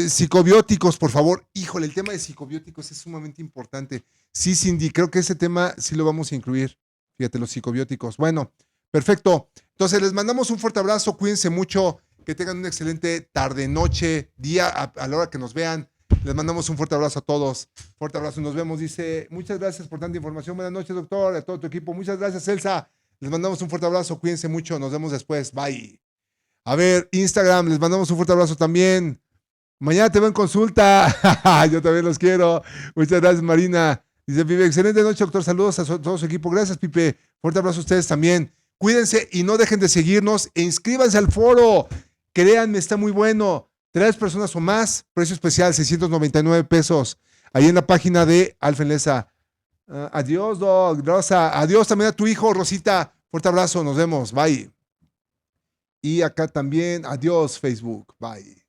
[SPEAKER 2] psicobióticos, por favor. Híjole, el tema de psicobióticos es sumamente importante. Sí, Cindy, creo que ese tema sí lo vamos a incluir. Fíjate, los psicobióticos. Bueno, perfecto. Entonces, les mandamos un fuerte abrazo. Cuídense mucho. Que tengan una excelente tarde, noche, día, a la hora que nos vean. Les mandamos un fuerte abrazo a todos. Fuerte abrazo. Nos vemos. Dice, muchas gracias por tanta información. Buenas noches, doctor, a todo tu equipo. Muchas gracias, Elsa. Les mandamos un fuerte abrazo. Cuídense mucho. Nos vemos después. Bye. A ver, Instagram, les mandamos un fuerte abrazo también. Mañana te veo en consulta. Yo también los quiero. Muchas gracias, Marina. Dice Pipe, excelente noche, doctor. Saludos a todo su equipo. Gracias, Pipe. Fuerte abrazo a ustedes también. Cuídense y no dejen de seguirnos e inscríbanse al foro. Créanme, está muy bueno. 3 personas o más. Precio especial, 699 pesos. Ahí en la página de Alfenlesa. Adiós, Doc. Rosa. Adiós también a tu hijo, Rosita. Fuerte abrazo. Nos vemos. Bye. Y acá también, adiós Facebook, bye.